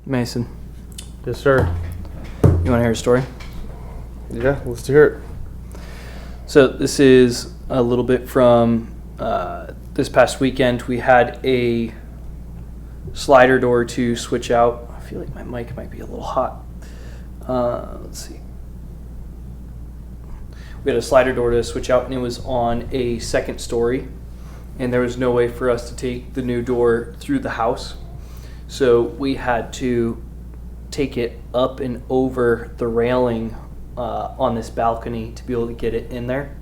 Mason, Yes, sir. you want to hear a story? Yeah, let's hear it. So this is a little bit from this past weekend. We had a slider door to switch out. I feel like my mic might be a little hot. Let's see. We had a slider door to switch out, and it was on a second story, and there was no way for us to take the new door through the house. So we had to take it up and over the railing on this balcony to be able to get it in there.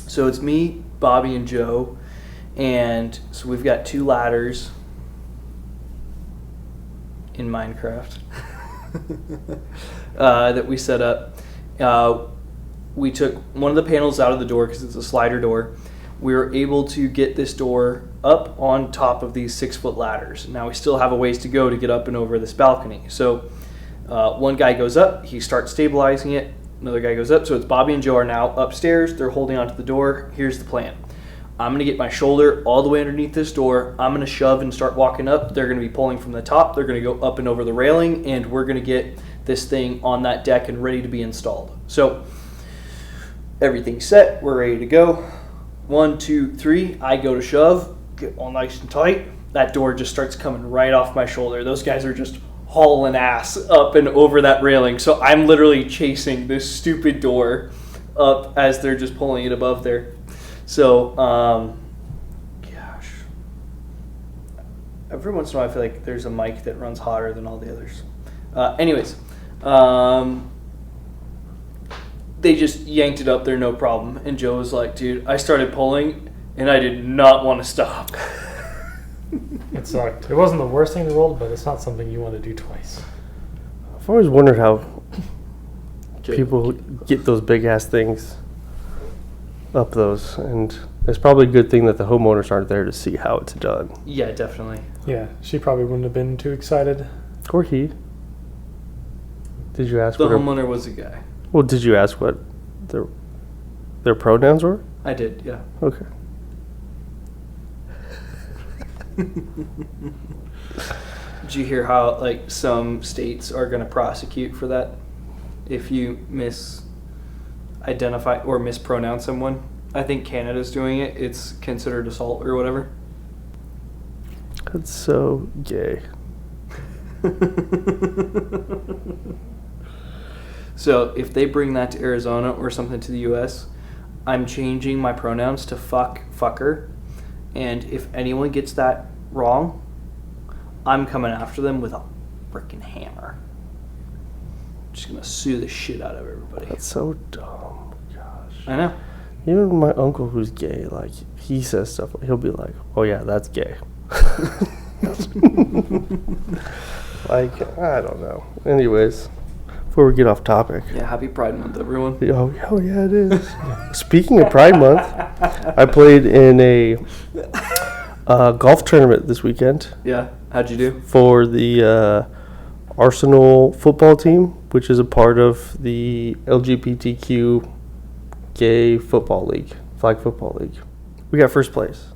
So it's me, Bobby, and Joe, and so we've got two ladders in Minecraft that we set up. We took one of the panels out of the door because it's a slider door. We were able to get this door up on top of these 6-foot ladders. Now we still have a ways to go to get up and over this balcony. So one guy goes up, he starts stabilizing it. Another guy goes up. So it's Bobby and Joe are now upstairs. They're holding onto the door. Here's the plan. I'm going to get my shoulder all the way underneath this door. I'm going to shove and start walking up. They're going to be pulling from the top. They're going to go up and over the railing, and we're going to get this thing on that deck and ready to be installed. So everything's set. We're ready to go. 1, 2, 3. I go to shove. Get all nice and tight. That door just starts coming right off my shoulder. Those guys are just hauling ass up and over that railing. So I'm literally chasing this stupid door up as they're just pulling it above there. So, gosh. Every once in a while I feel like there's a mic that runs hotter than all the others. Anyways, they just yanked it up there, no problem. And Joe was like, dude, I started pulling and I did not want to stop. It sucked. It wasn't the worst thing in the world, but it's not something you want to do twice. I've always wondered how people get those big ass things up those, and it's probably a good thing that the homeowners aren't there to see how it's done. Yeah, definitely. Yeah, she probably wouldn't have been too excited. Or he. Did you ask? The homeowner was a guy. Well, did you ask what their pronouns were? I did, yeah. Okay. Did you hear how like some states are going to prosecute for that if you misidentify or mispronounce someone? I think Canada's doing it. It's considered assault or whatever. That's so gay. So if they bring that to Arizona or something to the U.S., I'm changing my pronouns to fucker. And if anyone gets that wrong, I'm coming after them with a freaking hammer. Just gonna sue the shit out of everybody. That's so dumb. Gosh. I know. Even my uncle who's gay, like, he says stuff, he'll be like, oh yeah, that's gay. Like, I don't know. Anyways, before we get off topic. Yeah, happy Pride Month, everyone. Oh yeah, it is. Speaking of Pride Month, I played in a golf tournament this weekend. Yeah, how'd you do? For the Arsenal football team, which is a part of the LGBTQ gay football league, flag football league. We got first place.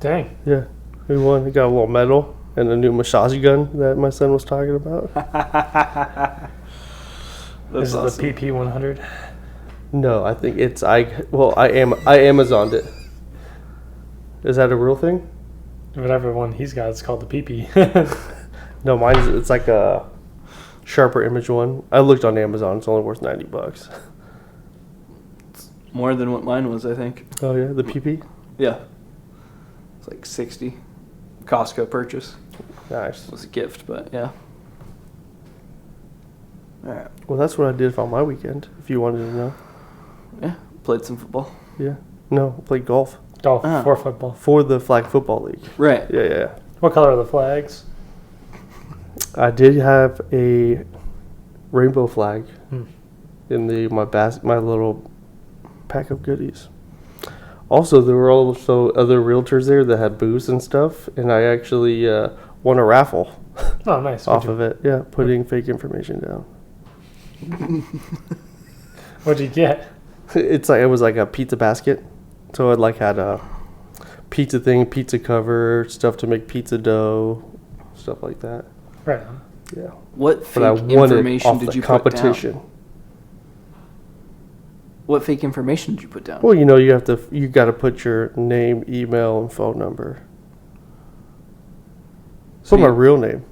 Dang. Yeah, we won. We got a little medal and a new Masashi gun that my son was talking about. This is awesome. the PP 100. No, I think it's I Amazoned it. Is that a real thing? Whatever one he's got, it's called the PP. No, it's like a sharper image one. I looked on Amazon. It's only worth $90. More than what mine was, I think. Oh yeah, the PP. Yeah. It's like 60. Costco purchase. Nice. It was a gift, but yeah. Alright. Well, that's what I did on my weekend, if you wanted to know. Yeah. Played some football. Yeah. No, I played golf. Golf for football. For the flag football league. Right. Yeah. What color are the flags? I did have a rainbow flag in my little pack of goodies. Also, there were also other realtors there that had booths and stuff, and I actually won a raffle. Oh, nice. Off of it. Yeah, putting fake information down. What'd you get? It was like a pizza basket. So it had a pizza thing, pizza cover, stuff to make pizza dough, stuff like that. Right on. Yeah. What But fake I wanted information off did the you put competition. down? What fake information did you put down? Well, you got to put your name, email, and phone number. So Put my you- real name.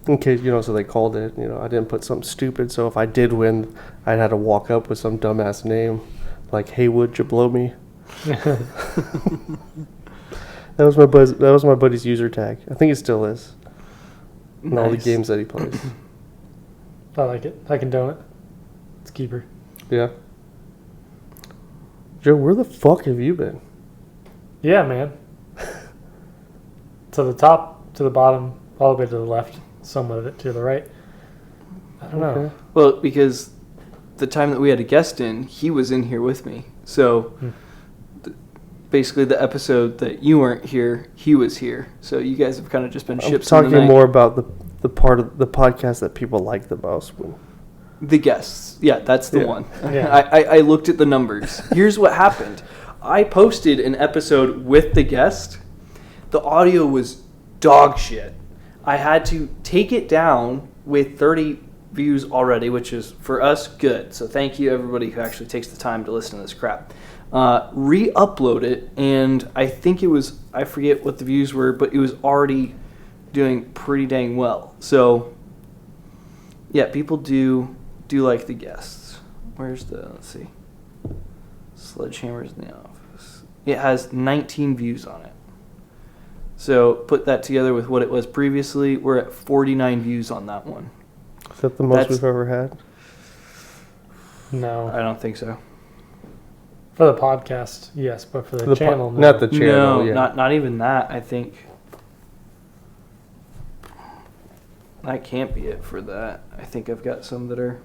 In case, so they called it. I didn't put something stupid. So if I did win, I'd have to walk up with some dumbass name. Like, hey, would you blow me? That was my buddy's user tag. I think it still is. In all the Nice. games that he plays. I like it. I condone it. It's a keeper. Yeah. Joe, where the fuck have you been? Yeah, man. To the top, to the bottom, all the way to the left. Some of it to the right. I don't know. Okay. Well, because the time that we had a guest in, he was in here with me. So basically the episode that you weren't here, he was here. So you guys have kind of just been I'm ships in the talking night. more about the part of the podcast that people like the most. The guests. Yeah, that's the Yeah. one. Yeah. I looked at the numbers. Here's what happened. I posted an episode with the guest. The audio was dog shit. I had to take it down with 30 views already, which is, for us, good. So thank you, everybody who actually takes the time to listen to this crap. Re-upload it, and I think it was, I forget what the views were, but it was already doing pretty dang well. So, yeah, people do like the guests. Where's the, let's see. Sledgehammers in the office. It has 19 views on it. So put that together with what it was previously. We're at 49 views on that one. Is that the most That's- we've ever had? No. I don't think so. For the podcast, yes, but for the, The channel, no. not the channel. No, Yeah. not even that. I think that can't be it for that. I think I've got some that are.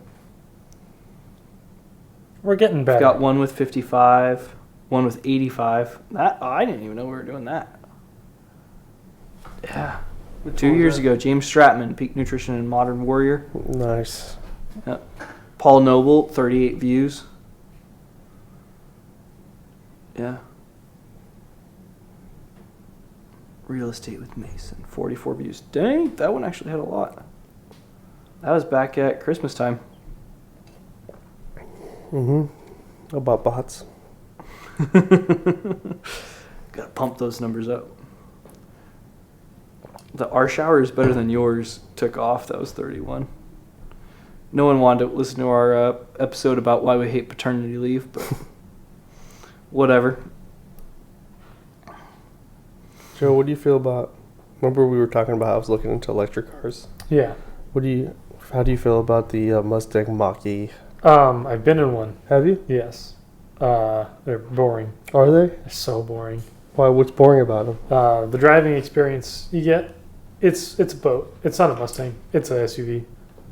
We're getting better. I've got one with 55, one with 85. That I didn't even know we were doing that. Yeah. 2 years ago, James Stratman, Peak Nutrition and Modern Warrior. Nice. Paul Noble, 38 views. Yeah. Real Estate with Mason, 44 views. Dang, that one actually had a lot. That was back at Christmas time. About bots. Gotta pump those numbers up. The Our Shower is Better Than Yours took off. That was 31. No one wanted to listen to our episode about why we hate paternity leave, but whatever. Joe, what do you feel about? Remember we were talking about I was looking into electric cars. Yeah. How do you feel about the Mustang Mach-E? I've been in one. Have you? Yes. They're boring. Are they? They're so boring. Why? What's boring about them? The driving experience you get, it's a boat. It's not a Mustang. It's a SUV.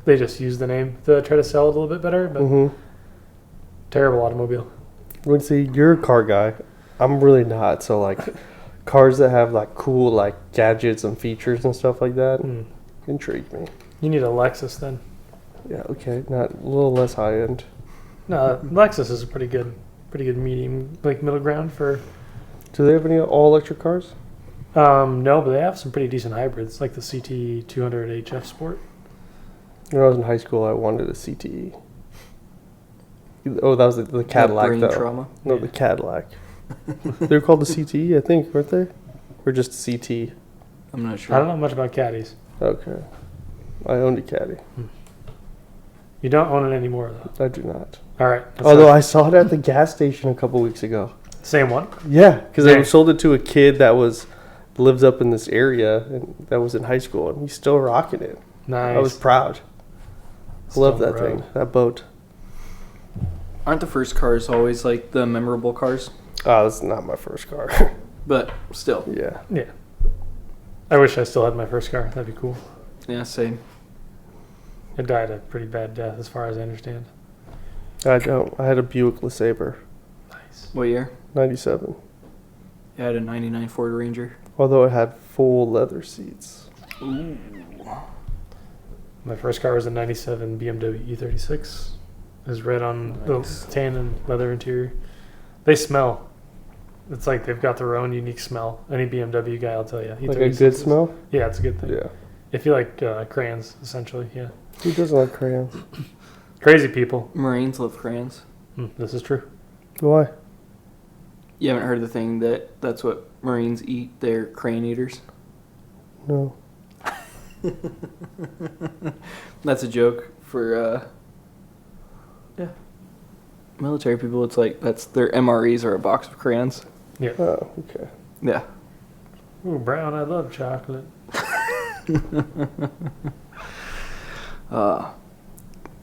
They just use the name to try to sell it a little bit better, but terrible automobile. Well, see, you're a car guy. I'm really not. So like, cars that have like cool like gadgets and features and stuff like that intrigue me. You need a Lexus then. Yeah. Okay. Not a little less high end. No, Lexus is a pretty good medium, like middle ground for. Do they have any all electric cars? No, but they have some pretty decent hybrids, like the CT 200 HF Sport. When I was in high school, I wanted a CTE. Oh, that was the Cadillac, Brain though. trauma. No, Yeah. the Cadillac. They were called the CTE, I think, weren't they? Or just CT? I'm not sure. I don't know much about caddies. Okay. I owned a Caddy. You don't own it anymore, though. I do not. All right. Although I saw it at the gas station a couple weeks ago. Same one. Yeah, because Yeah. they sold it to a kid that lives up in this area and that was in high school, and he's still rocking it. Nice. I was proud. I love Still that road. thing, that boat. Aren't the first cars always like the memorable cars? Oh, that's not my first car. But still. Yeah. Yeah. I wish I still had my first car. That'd be cool. Yeah, same. It died a pretty bad death, as far as I understand. I don't. I had a Buick LeSabre, Nice. What year? 97. I had a 99 Ford Ranger. Although it had full leather seats. Ooh. My first car was a 97 BMW E36. It was red on Nice. the tan and leather interior. They smell. It's like they've got their own unique smell. Any BMW guy will tell you. Like a good smell? Yeah, it's a good thing. Yeah. If you like crayons, essentially, yeah. Who doesn't like crayons? Crazy people. Marines love crayons. This is true. Why? You haven't heard the thing that's what Marines eat? They're crayon eaters? No. That's a joke for military people. It's like that's their MREs are a box of crayons. Yeah. Oh, okay. Yeah. Ooh, Brown, I love chocolate.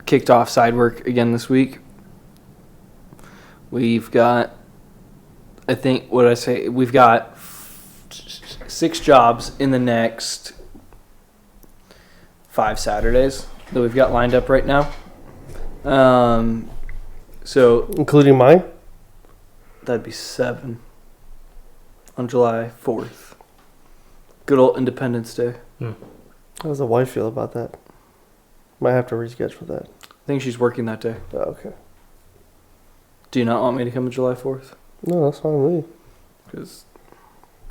Kicked off side work again this week. We've got, we've got 6 jobs in the next 5 Saturdays that we've got lined up right now. So Including mine? that'd be 7 on July 4th. Good old Independence Day. How does the wife feel about that? Might have to reschedule that. I think she's working that day. Oh, okay. Do you not want me to come to July 4th? No, that's fine with me. Because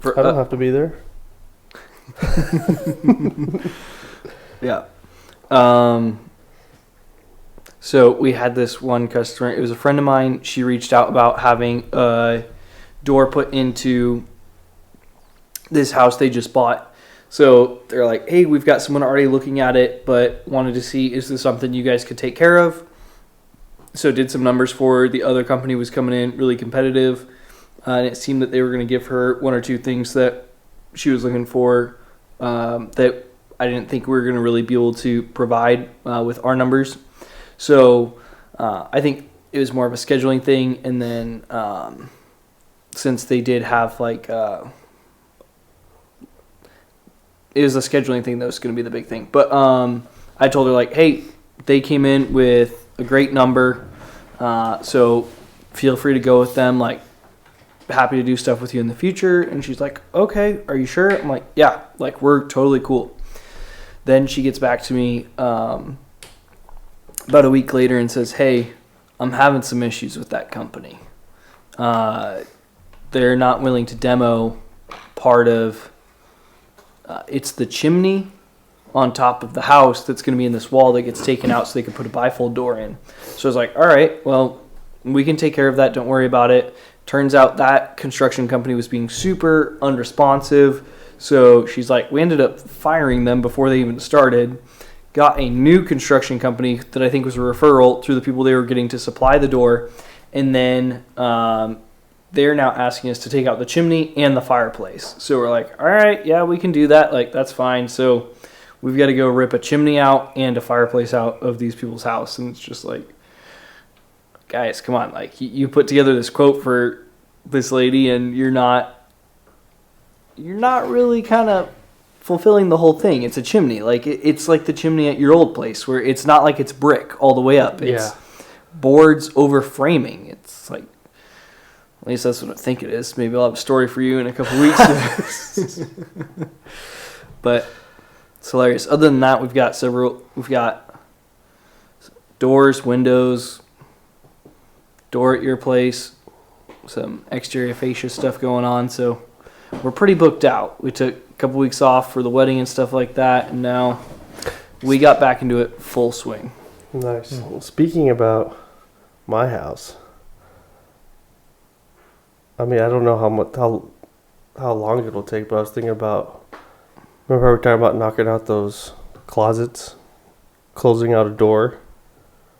I don't have to be there. Yeah. So we had this one customer. It was a friend of mine. She reached out about having a door put into this house they just bought. So they're like, hey, we've got someone already looking at it, but wanted to see, is this something you guys could take care of? So did some numbers for her. The other company was coming in really competitive. And it seemed that they were going to give her 1 or 2 things that she was looking for that I didn't think we were going to really be able to provide with our numbers. So I think it was more of a scheduling thing. And then since they did have like... it was a scheduling thing that was going to be the big thing. But I told her, like, hey, they came in with a great number. So feel free to go with them. Like, happy to do stuff with you in the future. And she's like, okay, are you sure? I'm like, yeah, like, we're totally cool. Then she gets back to me about a week later and says, hey, I'm having some issues with that company. They're not willing to demo part of... it's the chimney on top of the house that's going to be in this wall that gets taken out so they can put a bifold door in. So I was like, all right, well, we can take care of that. Don't worry about it. Turns out that construction company was being super unresponsive. So she's like, we ended up firing them before they even started. Got a new construction company that I think was a referral through the people they were getting to supply the door. And then they're now asking us to take out the chimney and the fireplace. So we're like, all right, yeah, we can do that. Like, that's fine. So we've got to go rip a chimney out and a fireplace out of these people's house. And it's just like, guys, come on. Like, you put together this quote for this lady and you're not really kind of fulfilling the whole thing. It's a chimney. Like, it's like the chimney at your old place where it's not like it's brick all the way up. It's boards over framing. It's like, at least that's what I think it is. Maybe I'll have a story for you in a couple weeks. But it's hilarious. Other than that, we've got doors, windows, door at your place, some exterior fascia stuff going on. So we're pretty booked out. We took a couple weeks off for the wedding and stuff like that, and now we got back into it full swing. Nice. Well, speaking about my house, I mean, I don't know how long it'll take, but I was thinking about, remember we were talking about knocking out those closets, closing out a door,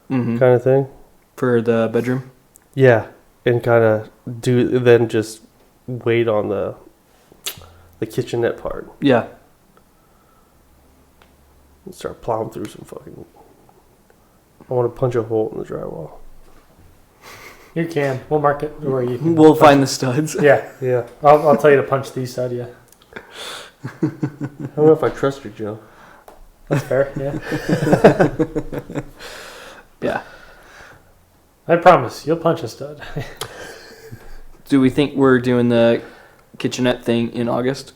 kind of thing? For the bedroom? Yeah, and kind of then just wait on the kitchenette part. Yeah. And start plowing through some fucking... I want to punch a hole in the drywall. You can. We'll mark it where you can. We'll find the studs. Yeah. I'll tell you to punch these stud, yeah. I don't know if I trust you, Joe. That's fair, yeah. Yeah. I promise, you'll punch a stud. Do we think we're doing the kitchenette thing in August?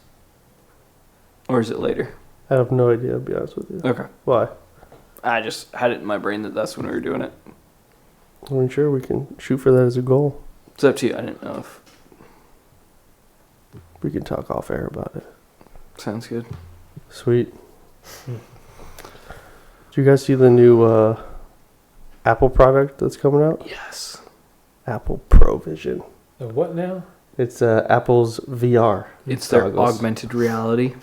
Or is it later? I have no idea, to be honest with you. Okay. Why? I just had it in my brain that that's when we were doing it. I mean, sure, we can shoot for that as a goal. It's up to you. I didn't know if... We can talk off air about it. Sounds good. Sweet. Did you guys see the new Apple product that's coming out? Yes. Apple Pro Vision. The what now? It's Apple's VR. It's their goggles. augmented reality.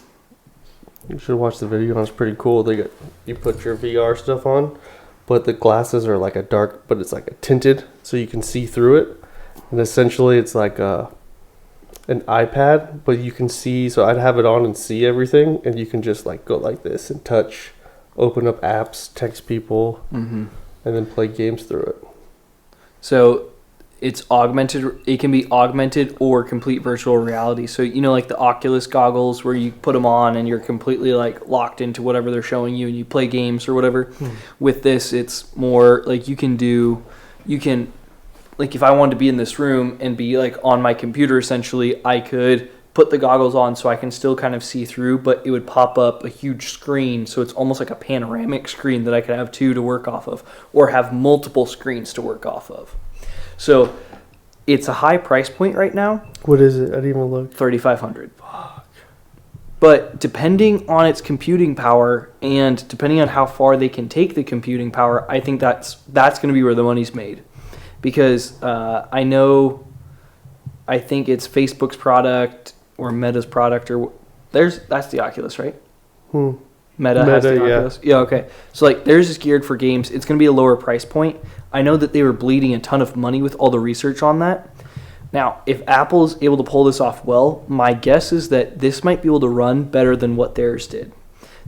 You should watch the video. It's pretty cool. You put your VR stuff on, but the glasses are like a dark, but it's like a tinted, so you can see through it. And essentially, it's like an iPad, but you can see. So I'd have it on and see everything, and you can just like go like this and touch, open up apps, text people, and then play games through it. So it's augmented. It can be augmented or complete virtual reality. So, you know, like the Oculus goggles where you put them on and you're completely like locked into whatever they're showing you and you play games or whatever. With this, it's more like you can, like if I wanted to be in this room and be like on my computer, essentially, I could put the goggles on so I can still kind of see through, but it would pop up a huge screen. So it's almost like a panoramic screen that I could have two to work off of, or have multiple screens to work off of. So it's a high price point right now. What is it? I didn't even look. $3,500. But depending on its computing power and depending on how far they can take the computing power, I think that's going to be where the money's made. Because I think it's Facebook's product or Meta's product, or that's the Oculus, right? Meta has the Oculus. Yeah, okay. So like theirs is geared for games. It's going to be a lower price point. I know that they were bleeding a ton of money with all the research on that. Now, if Apple is able to pull this off well, my guess is that this might be able to run better than what theirs did.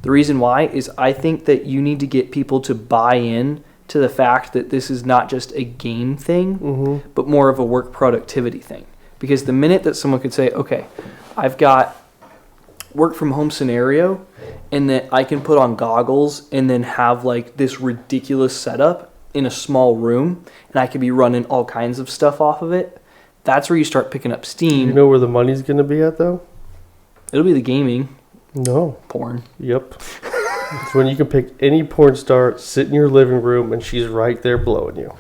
The reason why is I think that you need to get people to buy in to the fact that this is not just a game thing, but more of a work productivity thing. Because the minute that someone could say, okay, I've got work from home scenario and that I can put on goggles and then have like this ridiculous setup in a small room and I could be running all kinds of stuff off of it, that's where you start picking up steam. You know where the money's going to be at, though? It'll be the gaming. No. Porn. Yep. It's when you can pick any porn star, sit in your living room, and she's right there blowing you.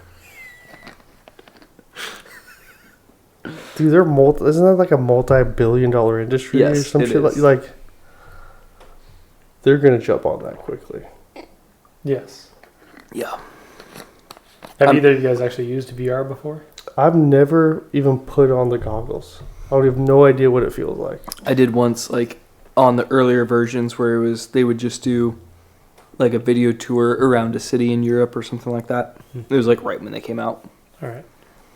Dude, isn't that like a multi-billion-dollar industry or some shit? Like, they're going to jump on that quickly. Yes. Yeah. Have either of you guys actually used VR before? I've never even put on the goggles. I would have no idea what it feels like. I did once, like, on the earlier versions where they would just do, like, a video tour around a city in Europe or something like that. It was, like, right when they came out. All right.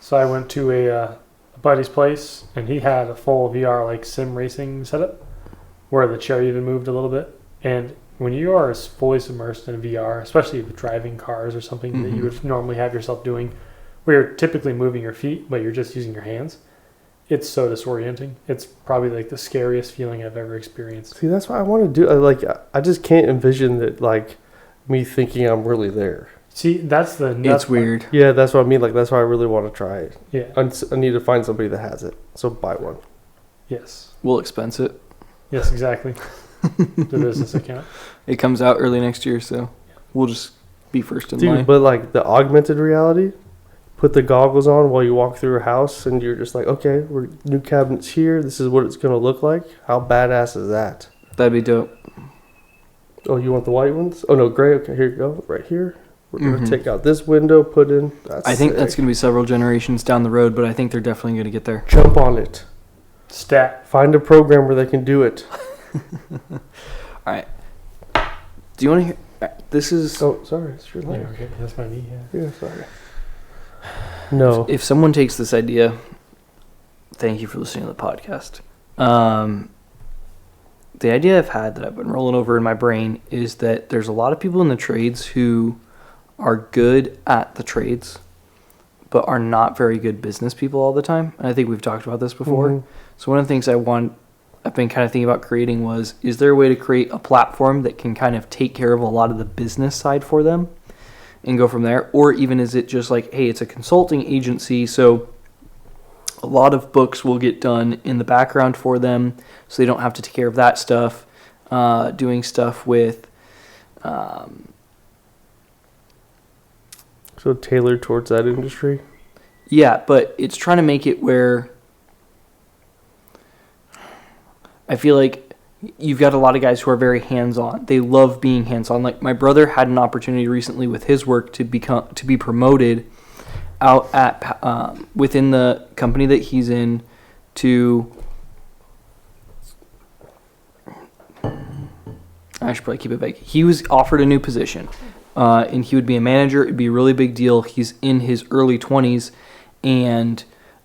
So I went to a buddy's place, and he had a full VR, like, sim racing setup where the chair even moved a little bit. And when you are fully submersed in VR, especially with driving cars or something that you would normally have yourself doing, where you're typically moving your feet, but you're just using your hands, it's so disorienting. It's probably like the scariest feeling I've ever experienced. See, that's what I want to do. I just can't envision that, like, me thinking I'm really there. See, that's the nuts. It's weird. Yeah, that's what I mean. Like, that's why I really want to try it. Yeah. I need to find somebody that has it. So buy one. Yes. We'll expense it. Yes, exactly. The business account. It comes out early next year, so we'll just be first in line. Dude, but like the augmented reality, put the goggles on while you walk through a house and you're just like, okay, new cabinets here. This is what it's going to look like. How badass is that? That'd be dope. Oh, you want the white ones? Oh, no, gray. Okay, here you go. Right here. We're going to take out this window, put in. I think that's going to be several generations down the road, but I think they're definitely going to get there. Jump on it. Stat. Find a program where they can do it. All right. Do you want to hear? This is. Oh, sorry. It's your Yeah, leg. okay. That's my knee. Yeah. Yeah, sorry. No. If someone takes this idea, thank you for listening to the podcast. The idea I've had that I've been rolling over in my brain is that there's a lot of people in the trades who are good at the trades, but are not very good business people all the time. And I think we've talked about this before. So one of the things I've been kind of thinking about creating is there a way to create a platform that can kind of take care of a lot of the business side for them and go from there? Or even is it just like, hey, it's a consulting agency, so a lot of books will get done in the background for them, so they don't have to take care of that stuff, doing stuff with... So tailored towards that industry? Yeah, but it's trying to make it where... I feel like you've got a lot of guys who are very hands-on. They love being hands-on. Like my brother had an opportunity recently with his work to be promoted out at within the company that he's in to. I should probably keep it vague. He was offered a new position, and he would be a manager. It'd be a really big deal. He's in his early 20s,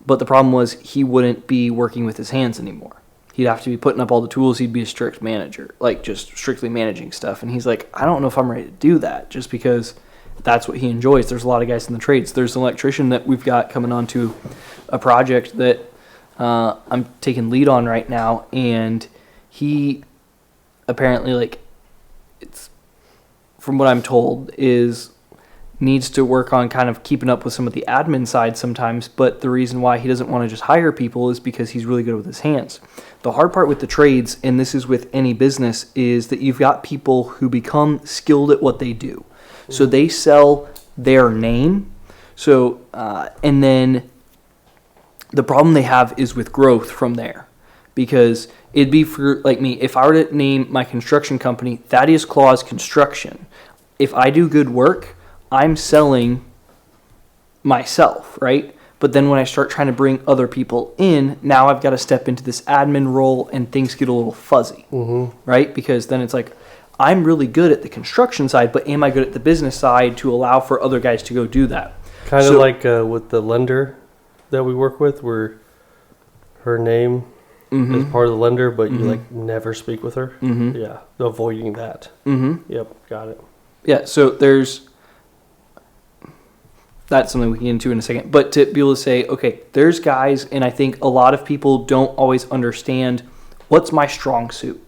but the problem was he wouldn't be working with his hands anymore. He'd have to be putting up all the tools. He'd be a strict manager, like just strictly managing stuff. And he's like, I don't know if I'm ready to do that, just because that's what he enjoys. There's a lot of guys in the trades. There's an electrician that we've got coming on to a project that I'm taking lead on right now, and he apparently, like, it's from what I'm told, needs to work on kind of keeping up with some of the admin side sometimes, but the reason why he doesn't want to just hire people is because he's really good with his hands. The hard part with the trades, and this is with any business, is that you've got people who become skilled at what they do. So they sell their name. So, and then the problem they have is with growth from there. Because it'd be for, like me, if I were to name my construction company, Thaddeus Claus Construction, if I do good work, I'm selling myself, right? But then when I start trying to bring other people in, now I've got to step into this admin role and things get a little fuzzy, right? Because then it's like, I'm really good at the construction side, but am I good at the business side to allow for other guys to go do that? Kind of like with the lender that we work with, where her name is part of the lender, but you like never speak with her. Yeah, avoiding that. Yep, got it. Yeah, so that's something we can get into in a second. But to be able to say, okay, there's guys, and I think a lot of people don't always understand what's my strong suit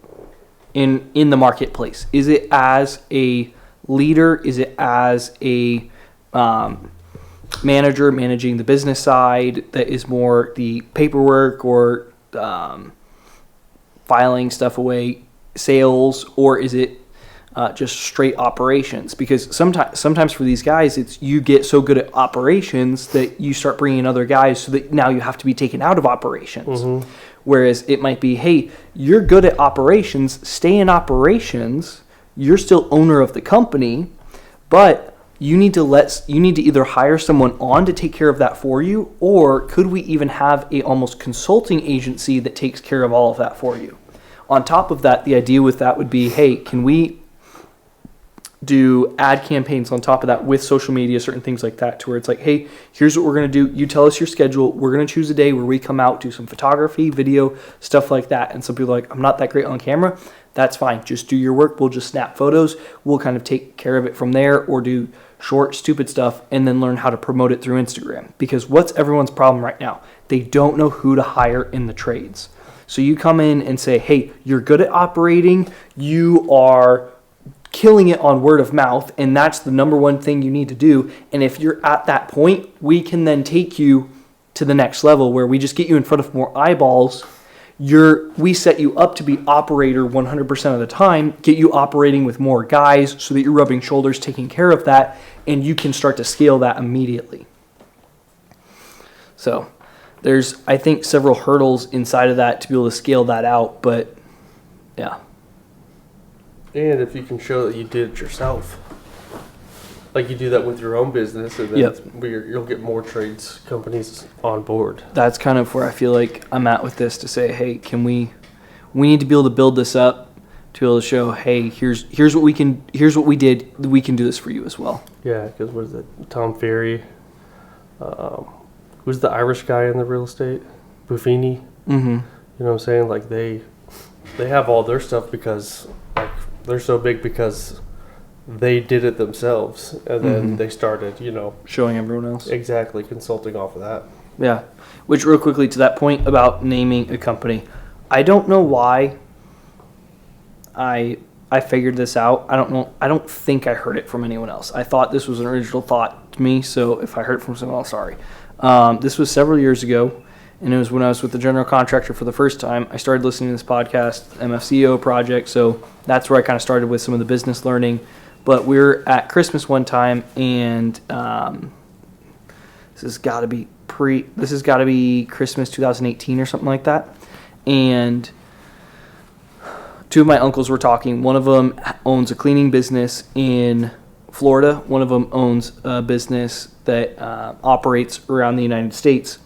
in the marketplace. Is it as a leader? Is it as a manager managing the business side that is more the paperwork or filing stuff away, sales, or is it just straight operations? Because sometimes for these guys, it's you get so good at operations that you start bringing in other guys, so that now you have to be taken out of operations. Whereas it might be, hey, you're good at operations, stay in operations. You're still owner of the company, but you need to either hire someone on to take care of that for you, or could we even have a almost consulting agency that takes care of all of that for you? On top of that, the idea with that would be, hey, can we do ad campaigns on top of that with social media, certain things like that, to where it's like, hey, here's what we're going to do. You tell us your schedule. We're going to choose a day where we come out, do some photography, video, stuff like that. And some people are like, I'm not that great on camera. That's fine. Just do your work. We'll just snap photos. We'll kind of take care of it from there, or do short, stupid stuff and then learn how to promote it through Instagram. Because what's everyone's problem right now? They don't know who to hire in the trades. So you come in and say, hey, you're good at operating. You are killing it on word of mouth, and that's the number one thing you need to do. And if you're at that point, we can then take you to the next level where we just get you in front of more eyeballs. We set you up to be operator 100% of the time, get you operating with more guys so that you're rubbing shoulders, taking care of that, and you can start to scale that immediately. So there's, I think, several hurdles inside of that to be able to scale that out, but yeah. And if you can show that you did it yourself, like you do that with your own business, and then you'll get more trades companies on board. That's kind of where I feel like I'm at with this, to say, hey, we need to be able to build this up to be able to show, hey, here's what we did, we can do this for you as well. Yeah, because what is it, Tom Ferry, who's the Irish guy in the real estate, Buffini. You know what I'm saying? Like they have all their stuff because like they're so big because they did it themselves, and then they started, showing everyone else. Exactly, consulting off of that. Yeah. Which, real quickly, to that point about naming a company, I don't know why I figured this out. I don't know. I don't think I heard it from anyone else. I thought this was an original thought to me, so if I heard it from someone else, sorry. This was several years ago, and it was when I was with the general contractor for the first time. I started listening to this podcast, MFCEO project, so that's where I kind of started with some of the business learning. But we were at Christmas one time, and this has got to be Christmas 2018 or something like that. And two of my uncles were talking. One of them owns a cleaning business in Florida. One of them owns a business that operates around the United States.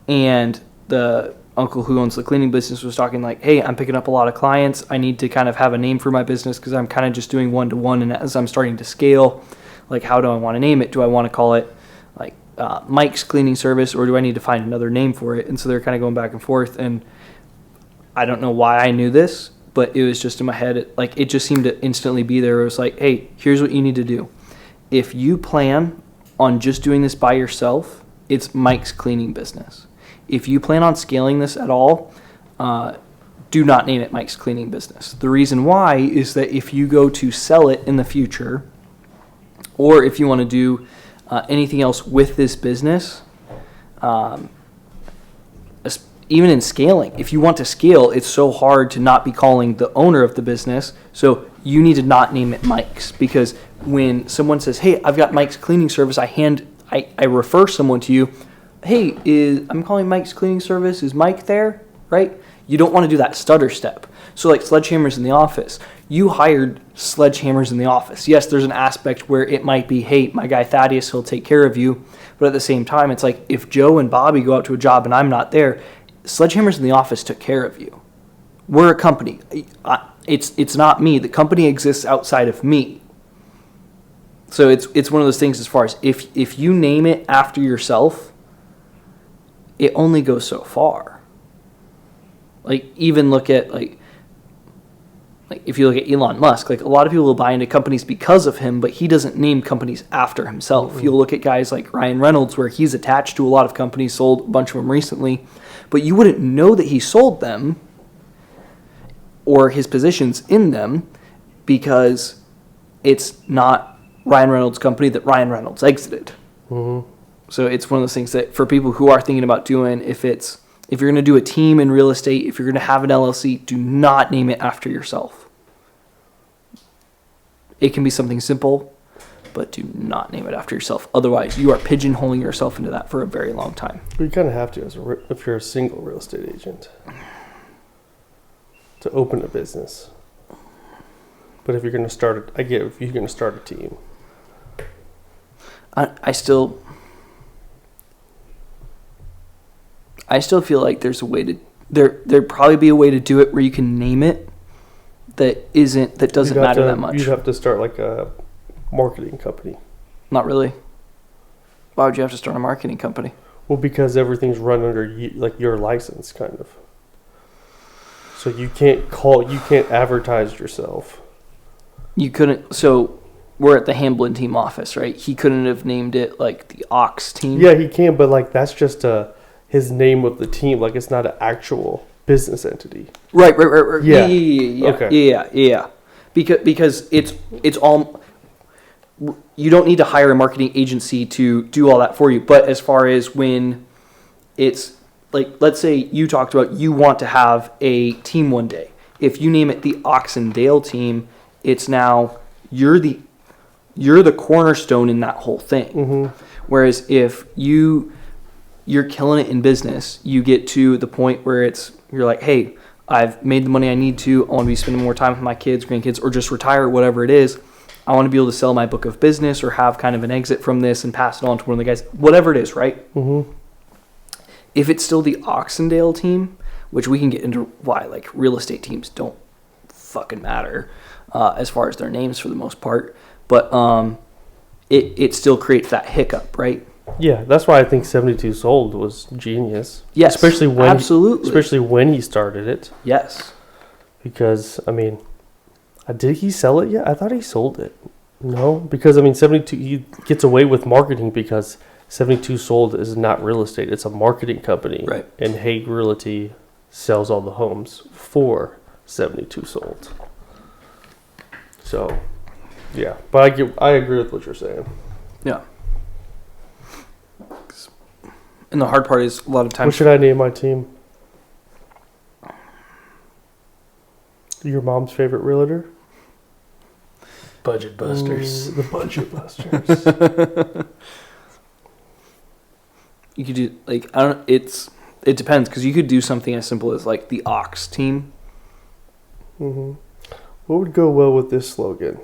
And the uncle who owns the cleaning business was talking like, hey, I'm picking up a lot of clients. I need to kind of have a name for my business because I'm kind of just doing one-to-one. And as I'm starting to scale, like, how do I want to name it? Do I want to call it like Mike's Cleaning Service, or do I need to find another name for it? And so they're kind of going back and forth. And I don't know why I knew this, but it was just in my head. It just seemed to instantly be there. It was like, hey, here's what you need to do. If you plan on just doing this by yourself, it's Mike's Cleaning Business. If you plan on scaling this at all, do not name it Mike's Cleaning Business. The reason why is that if you go to sell it in the future, or if you want to do anything else with this business, even in scaling, if you want to scale, it's so hard to not be calling the owner of the business. So you need to not name it Mike's, because when someone says, hey, I've got Mike's Cleaning Service, I refer someone to you. Hey, I'm calling Mike's Cleaning Service. Is Mike there? Right? You don't want to do that stutter step. So like Sledgehammers in the office, you hired Sledgehammers in the office. Yes, there's an aspect where it might be, hey, my guy Thaddeus, he'll take care of you. But at the same time, it's like if Joe and Bobby go out to a job and I'm not there, Sledgehammers in the office took care of you. We're a company. It's not me. The company exists outside of me. So it's one of those things as far as if you name it after yourself, it only goes so far. Like even look at like if you look at Elon Musk, like a lot of people will buy into companies because of him, but he doesn't name companies after himself. Mm-hmm. You'll look at guys like Ryan Reynolds, where he's attached to a lot of companies, sold a bunch of them recently, but you wouldn't know that he sold them or his positions in them because it's not Ryan Reynolds' company that Ryan Reynolds exited. Mm-hmm. So it's one of those things that for people who are thinking about doing, if you're going to do a team in real estate, if you're going to have an LLC, do not name it after yourself. It can be something simple, but do not name it after yourself. Otherwise, you are pigeonholing yourself into that for a very long time. You kind of have to if you're a single real estate agent to open a business. But if you're going to start if you're going to start a team. I still feel like there's a way to there'd probably be a way to do it where you can name it that doesn't matter that much. You'd have to start like a marketing company. Not really. Why would you have to start a marketing company? Well, because everything's run under your license, kind of. So you can't advertise yourself. You couldn't. So we're at the Hamblin team office, right? He couldn't have named it like the Ox team. Yeah, he can, but like that's just his name of the team. Like it's not an actual business entity. Right. Yeah. Yeah. Because it's all. You don't need to hire a marketing agency to do all that for you. But as far as when it's like, let's say you talked about you want to have a team one day. If you name it the Oxendale team, it's now you're the cornerstone in that whole thing. Mm-hmm. Whereas if you're killing it in business, you get to the point where you're like, hey, I've made the money I need to. I want to be spending more time with my kids, grandkids, or just retire, whatever it is. I want to be able to sell my book of business or have kind of an exit from this and pass it on to one of the guys, whatever it is, right? Mm-hmm. If it's still the Oxendale team, which we can get into why like real estate teams don't fucking matter as far as their names for the most part, but it still creates that hiccup, right? Yeah, that's why I think 72 Sold was genius. Yes, especially when he started it. Yes, because I mean, did he sell it yet? I thought he sold it. No, because I mean, 72 he gets away with marketing because 72 Sold is not real estate; it's a marketing company, right? And Hague Realty sells all the homes for 72 Sold. So, yeah, but I agree with what you're saying. Yeah. And the hard part is a lot of times. What should I name my team? Your mom's favorite realtor? Budget Busters. Ooh, the Budget Busters. You could do it depends because you could do something as simple as like the Ox team. Mm-hmm. What would go well with this slogan?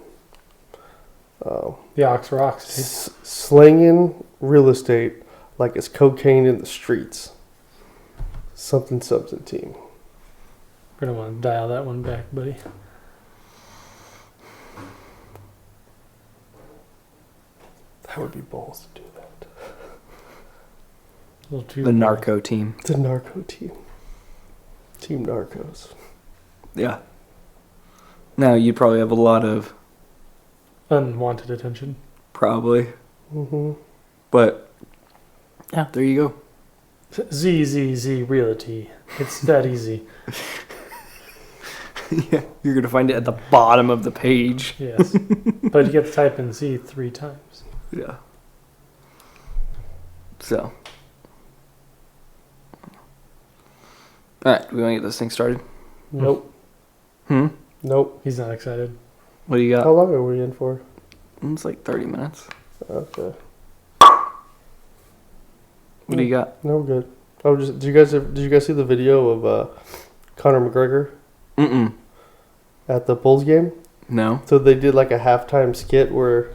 The Ox rocks. Slanging real estate like it's cocaine in the streets. Something team. We're gonna want to dial that one back, buddy. That would be balls to do that. A little too The narco team. The narco team. Team Narcos. Yeah. Now you'd probably have a lot of unwanted attention. probably, but yeah, there you go. ZZZ Realty. It's that easy. Yeah, you're gonna find it at the bottom of the page. Yes. But you get to type in Z 3 times. Yeah. So. Alright, do we want to get this thing started? Nope. Nope. He's not excited. What do you How got? long are we in for? It's like 30 minutes. Okay. What do you got? No, we're good. Did you guys see the video of Conor McGregor at the Bulls game? No. So they did like a halftime skit where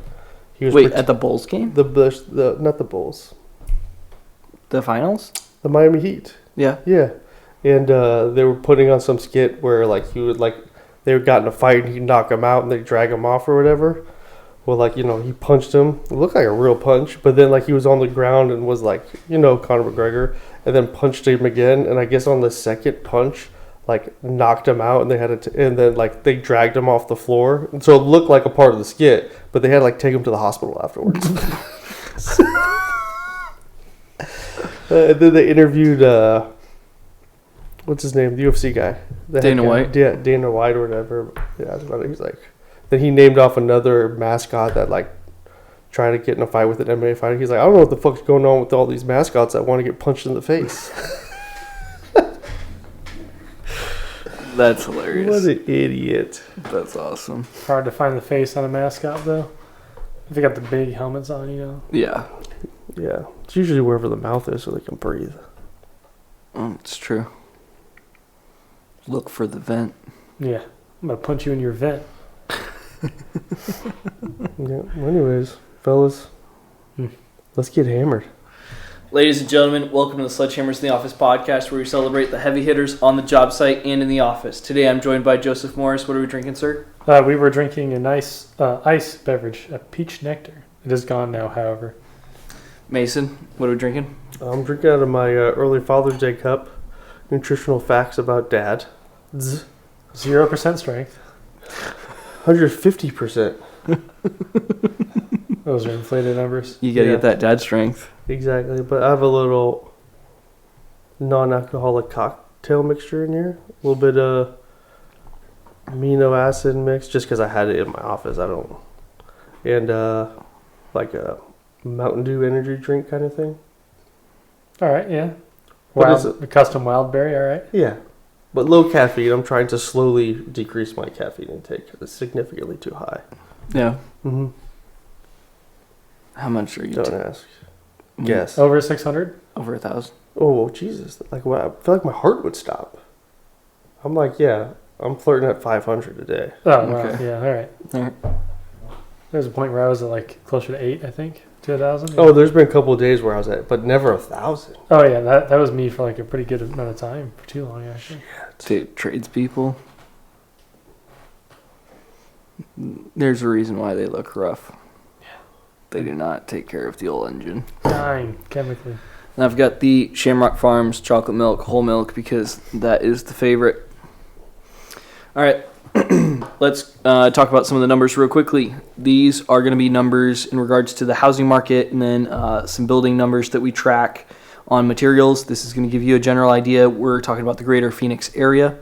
he was Wait, at the Bulls game? the not the Bulls, The finals? the Miami Heat. Yeah. Yeah, and they were putting on some skit where like they got in a fight and he'd knock him out and they drag him off or whatever. Well, like, he punched him. It looked like a real punch, but then like he was on the ground and was like, Conor McGregor, and then punched him again. And I guess on the second punch, like knocked him out, and they had and then like they dragged him off the floor. And so it looked like a part of the skit, but they had to like take him to the hospital afterwards. And then they interviewed what's his name, the UFC guy, Dana White. Yeah, Dana White or whatever. Yeah, he's like. Then he named off another mascot that like tried to get in a fight with an MMA fighter. He's like, I don't know what the fuck's going on with all these mascots that want to get punched in the face. That's hilarious. What an idiot. That's awesome. Hard to find the face on a mascot, though. If they got the big helmets on, Yeah. Yeah, it's usually wherever the mouth is so they can breathe. It's true. Look for the vent. Yeah. I'm going to punch you in your vent. Yeah. Anyways, fellas, let's get hammered. Ladies and gentlemen, welcome to the Sledgehammers in the Office podcast, where we celebrate the heavy hitters on the job site and in the office. Today I'm joined by Joseph Morris. What are we drinking, sir? We were drinking a nice ice beverage, a peach nectar. It is gone now, however. Mason, what are we drinking? I'm drinking out of my early Father's Day cup. Nutritional facts about Dad. 0% strength. 150%. Those are inflated numbers. You gotta get that dad strength. Exactly, but I have a little non-alcoholic cocktail mixture in here. A little bit of amino acid mix, just because I had it in my office. And like a Mountain Dew energy drink kind of thing. All right, yeah. What is it? A custom wild berry, all right. Yeah, but low caffeine. I'm trying to slowly decrease my caffeine intake. It's significantly too high. Yeah. Mm-hmm. How much are you? Don't ask. Guess. Over 600? Over 1,000. Oh, Jesus. Like, what? I feel like my heart would stop. I'm like, yeah, I'm flirting at 500 a day. Oh, Okay. wow. Yeah, all right. All right. There's a point where I was at like closer to 8, I think, to 1,000. Oh, there's been a couple of days where I was at, but never 1,000. Oh, yeah, that was me for like a pretty good amount of time, for too long, actually. Tradespeople. There's a reason why they look rough. Yeah. They do not take care of the old engine. Dying chemically. And I've got the Shamrock Farms chocolate milk, whole milk, because that is the favorite. All right, let's talk about some of the numbers real quickly. These are going to be numbers in regards to the housing market, and then some building numbers that we track on materials. This is going to give you a general idea. We're talking about the greater Phoenix area.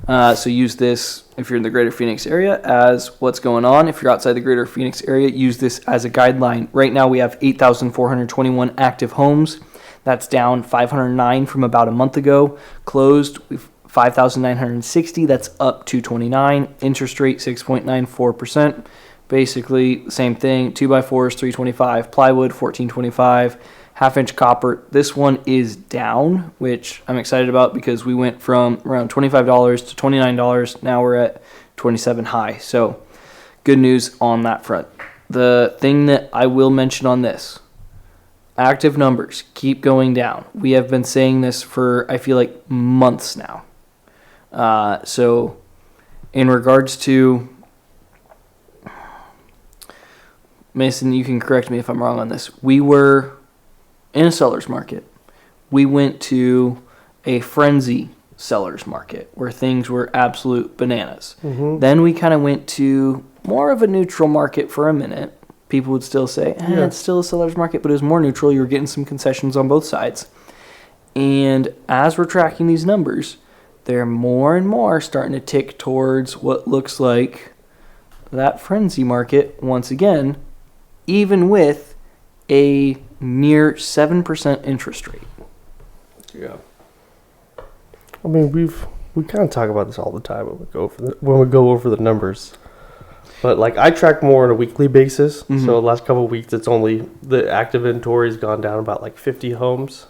So use this, if you're in the greater Phoenix area, as what's going on. If you're outside the greater Phoenix area, use this as a guideline. Right now we have 8,421 active homes. That's down 509 from about a month ago. Closed, we've 5,960. That's up 229. Interest rate 6.94%. Basically the same thing. 2x4s 325. Plywood 1425. Half-inch copper. This one is down, which I'm excited about because we went from around $25 to $29. Now we're at 27 high. So good news on that front. The thing that I will mention on this, active numbers keep going down. We have been saying this for, I feel like, months now. So in regards to, Mason, you can correct me if I'm wrong on this. We were in a seller's market. We went to a frenzy seller's market where things were absolute bananas. Mm-hmm. Then we kind of went to more of a neutral market for a minute. People would still say, it's still a seller's market, but it was more neutral. You were getting some concessions on both sides. And as we're tracking these numbers, they're more and more starting to tick towards what looks like that frenzy market once again, even with a near 7% interest rate. Yeah. I mean, we kind of talk about this all the time when we go over the numbers. But like I track more on a weekly basis. Mm-hmm. So the last couple of weeks, it's only the active inventory's gone down about like 50 homes.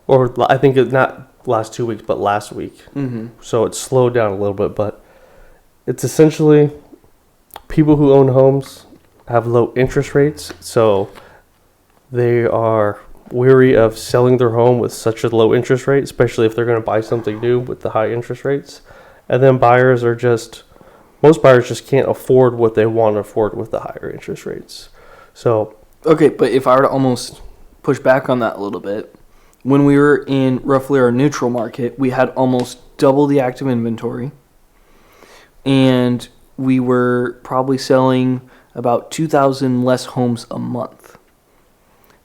Or I think it's not last 2 weeks, but last week. Mm-hmm. So it's slowed down a little bit, but it's essentially people who own homes have low interest rates. So they are weary of selling their home with such a low interest rate, especially if they're going to buy something new with the high interest rates. And then most buyers just can't afford what they want to afford with the higher interest rates. So, okay, but if I were to almost push back on that a little bit, when we were in roughly our neutral market, we had almost double the active inventory, and we were probably selling about 2,000 less homes a month.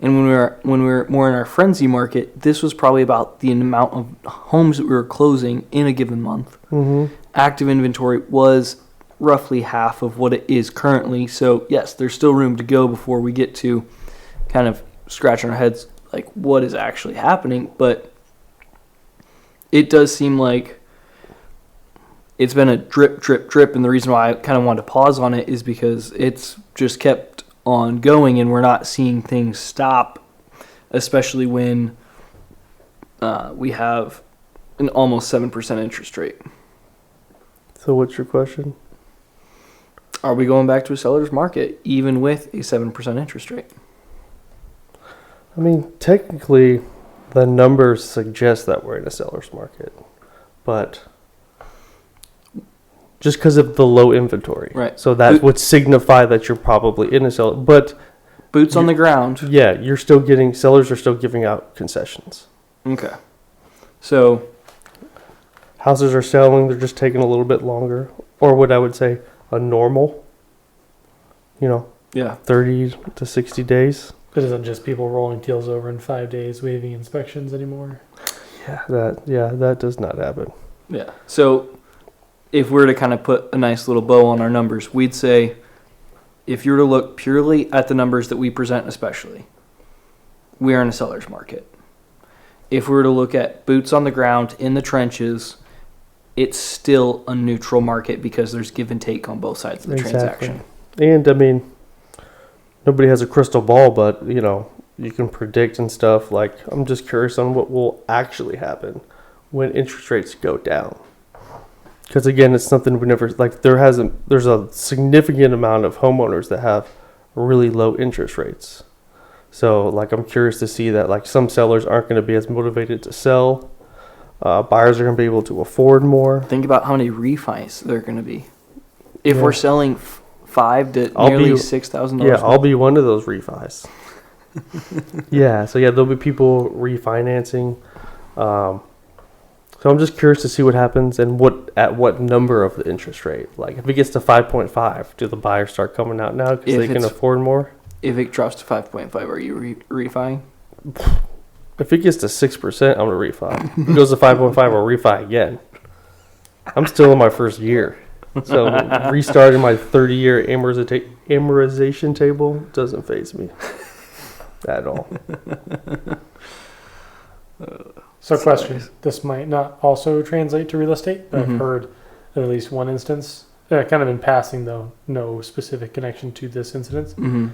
And when we were more in our frenzy market, this was probably about the amount of homes that we were closing in a given month. mm-hmm. Active inventory was roughly half of what it is currently. So yes, there's still room to go before we get to kind of scratching our heads like what is actually happening. But it does seem like it's been a drip, drip, drip. And the reason why I kind of wanted to pause on it is because it's just kept on going and we're not seeing things stop, especially when we have an almost 7% interest rate. So what's your question? Are we going back to a seller's market even with a 7% interest rate? I mean, technically, the numbers suggest that we're in a seller's market, but just because of the low inventory. Right. So that would signify that you're probably in a seller. But boots on the ground. Yeah, sellers are still giving out concessions. Okay. So houses are selling, they're just taking a little bit longer. Or what I would say, a normal, 30 to 60 days. It isn't just people rolling deals over in 5 days, waiving inspections anymore. That does not happen. Yeah. So if we were to kind of put a nice little bow on our numbers, we'd say if you were to look purely at the numbers that we present especially, we are in a seller's market. If we were to look at boots on the ground in the trenches, it's still a neutral market because there's give and take on both sides of the transaction. And I mean, nobody has a crystal ball, but you can predict and stuff. Like, I'm just curious on what will actually happen when interest rates go down. Because again, it's something we never there's a significant amount of homeowners that have really low interest rates. So I'm curious to see that some sellers aren't going to be as motivated to sell. Buyers are going to be able to afford more. Think about how many refis there are going to be. If we're selling $5,000 to nearly $6,000. Yeah, I'll be one of those refis. So there'll be people refinancing. So I'm just curious to see what happens and at what number of the interest rate. If it gets to 5.5, do the buyers start coming out now because they can afford more? If it drops to 5.5, are you refining? If it gets to 6%, I'm going to refi. If it goes to 5.5, I'll refi again. I'm still in my first year. So restarting my 30-year amortization table doesn't faze me at all. So question, this might not also translate to real estate, but Mm-hmm. I've heard of at least one instance, kind of in passing though, no specific connection to this incident. Mm-hmm.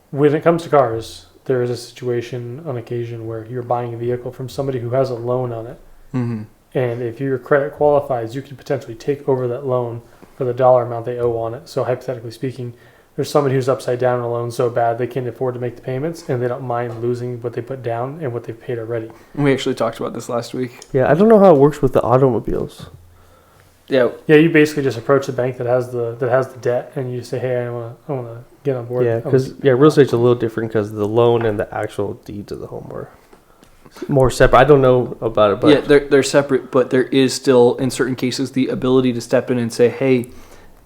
When it comes to cars, there is a situation on occasion where you're buying a vehicle from somebody who has a loan on it, Mm-hmm. And if your credit qualifies, you can potentially take over that loan for the dollar amount they owe on it. So hypothetically speaking, there's somebody who's upside down on a loan so bad they can't afford to make the payments, and they don't mind losing what they put down and what they've paid already. We actually talked about this last week. Yeah, I don't know how it works with the automobiles. Yeah. Yeah, you basically just approach the bank that has the debt, and you just say, "Hey, I want to get on board." Yeah, because real estate's a little different because the loan and the actual deeds of the home are more separate. I don't know about it, but Yeah, they're separate, but there is still, in certain cases, the ability to step in and say, hey,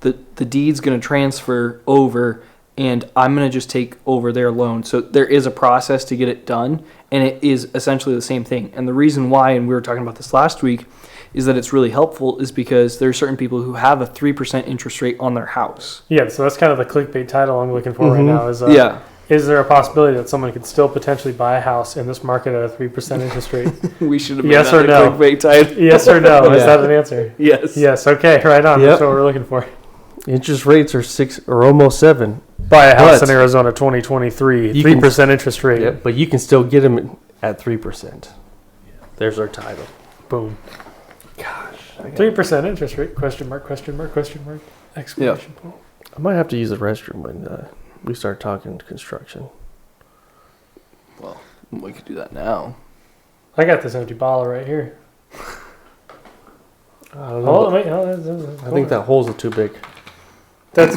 the deed's going to transfer over, and I'm going to just take over their loan. So there is a process to get it done, and it is essentially the same thing. And the reason why, and we were talking about this last week, is that it's really helpful is because there are certain people who have a 3% interest rate on their house. Yeah, so that's kind of the clickbait title I'm looking for right now. Is Yeah. Is there a possibility that someone could still potentially buy a house in this market at a 3% interest rate? We should have made Yes that or a no? clickbait title. Yes or no? Is Yeah. that an answer? Yes. Yes. Okay. Right on. Yep. That's what we're looking for. interest rates are 6 or almost 7. Buy a house But in Arizona 2023, you 3% interest rate. Yep, but you can still get them at 3%. There's our title. Boom. Gosh, 3% interest rate? Question mark, question mark, question mark, exclamation point. I might have to use the restroom when we start talking construction. Well, we could do that now. I got this empty bottle right here. I don't know. Oh, wait, no, I think that hole's too big. That's.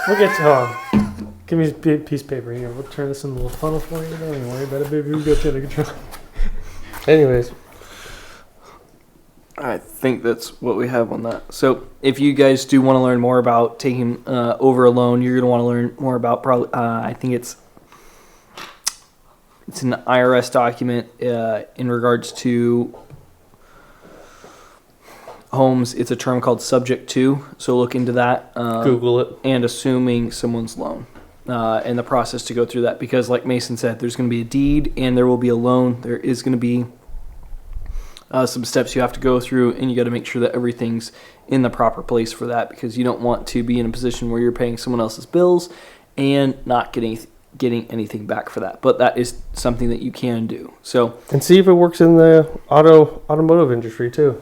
We'll get to. Hold on. Give me a piece of paper here. We'll turn this into a little funnel for you. Don't even worry about it, baby. We'll get you under control. Anyways, I think that's what we have on that. So if you guys do want to learn more about taking over a loan, you're going to want to learn more about probably, I think it's an IRS document in regards to homes. It's a term called subject to. So look into that. Google it. And assuming someone's loan and the process to go through that. Because like Mason said, there's going to be a deed and there will be a loan. There is going to be some steps you have to go through, and you got to make sure that everything's in the proper place for that, because you don't want to be in a position where you're paying someone else's bills and not getting anything back for that. But that is something that you can do. So And see if it works in the automotive industry too.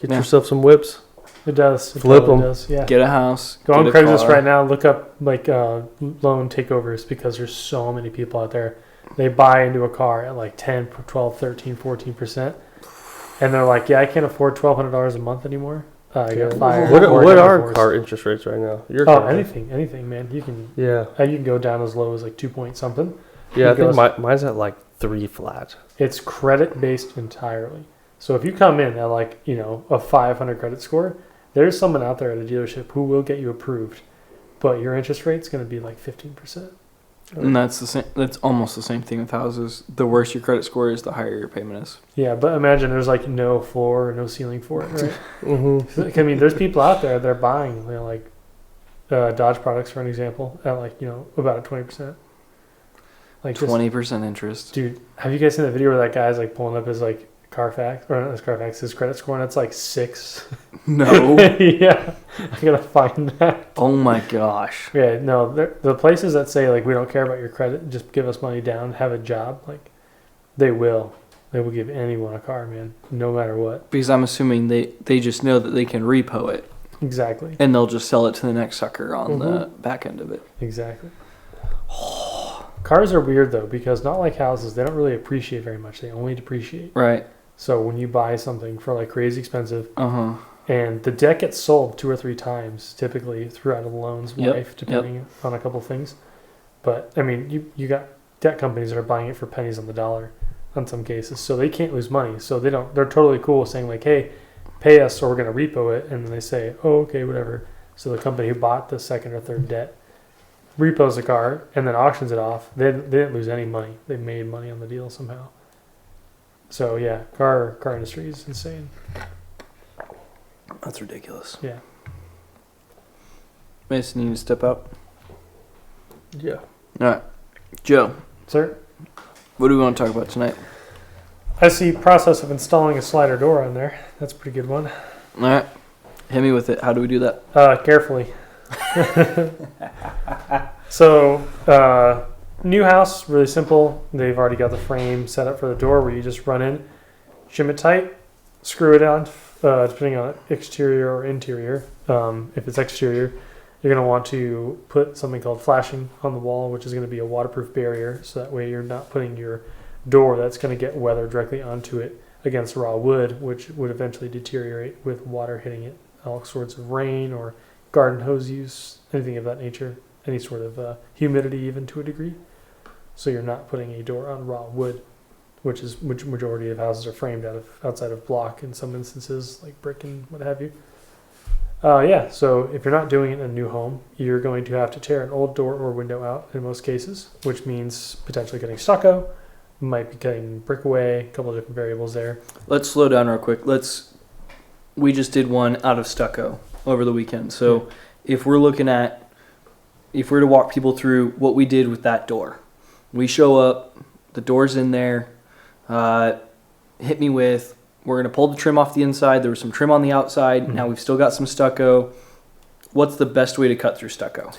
Get yourself some whips. It does. It Flip totally 'em. does. Yeah. get a house. Go on get a Craigslist car. right now. Look up like loan takeovers, because there's so many people out there. They buy into a car at like 10, 12, 13, 14%. And they're like, yeah, I can't afford $1,200 a month anymore. I got fired. What or are divorced. car interest rates right now? Your Oh, car. anything, man. You can Yeah. you can go down as low as like 2 point something. Yeah, I It think goes- mine's at like 3 flat. It's credit based entirely. So if you come in at like, a 500 credit score, there's someone out there at a dealership who will get you approved, but your interest rate's going to be like 15%. And that's the same. That's almost the same thing with houses. The worse your credit score is, the higher your payment is. Yeah, but imagine there's like no floor or no ceiling for it, right? Mm-hmm. Like, I mean, there's people out there that are buying, like Dodge products, for an example, at like, about a 20%. Like 20% interest. Dude, have you guys seen the video where that guy's like pulling up his like Carfax, or not his Carfax, his credit score, and it's like 6? No. Yeah, I gotta find that. Oh my gosh. Yeah, no, the places that say like we don't care about your credit, just give us money down, have a job, like they will give anyone a car, man, no matter what. Because I'm assuming they just know that they can repo it, Exactly. and they'll just sell it to the next sucker on the back end of it. Exactly. Cars are weird though, because not like houses, they don't really appreciate very much. They only depreciate. Right. So when you buy something for like crazy expensive, Uh-huh. and the debt gets sold 2 or 3 times, typically throughout a loan's life, depending on a couple things. But I mean, you got debt companies that are buying it for pennies on the dollar, in some cases, so they can't lose money. So they're totally cool with saying like, hey, pay us or we're gonna repo it, and then they say, oh, okay, whatever. So the company who bought the second or third debt repos the car and then auctions it off. They didn't lose any money. They made money on the deal somehow. So yeah, car industry is insane. That's ridiculous. Yeah. Mason, you need to step out. Yeah. All right. Joe, Sir, what do we want to talk about tonight? I see process of installing a slider door on there. That's a pretty good one. All right. Hit me with it. How do we do that? Carefully. So, new house, really simple. They've already got the frame set up for the door where you just run in, shim it tight, screw it on, depending on exterior or interior. If it's exterior, you're going to want to put something called flashing on the wall, which is going to be a waterproof barrier. So that way you're not putting your door that's going to get weather directly onto it against raw wood, which would eventually deteriorate with water hitting it. All sorts of rain or garden hose use, anything of that nature, any sort of humidity even to a degree. So you're not putting a door on raw wood, which majority of houses are framed outside of block in some instances, like brick and what have you. So if you're not doing it in a new home, you're going to have to tear an old door or window out in most cases, which means potentially getting stucco, might be cutting brick away, a couple of different variables there. Let's slow down real quick. We just did one out of stucco over the weekend. So if we're to walk people through what we did with that door, we show up, the door's in there, hit me with, we're going to pull the trim off the inside. There was some trim on the outside. Mm-hmm. Now we've still got some stucco. What's the best way to cut through stucco?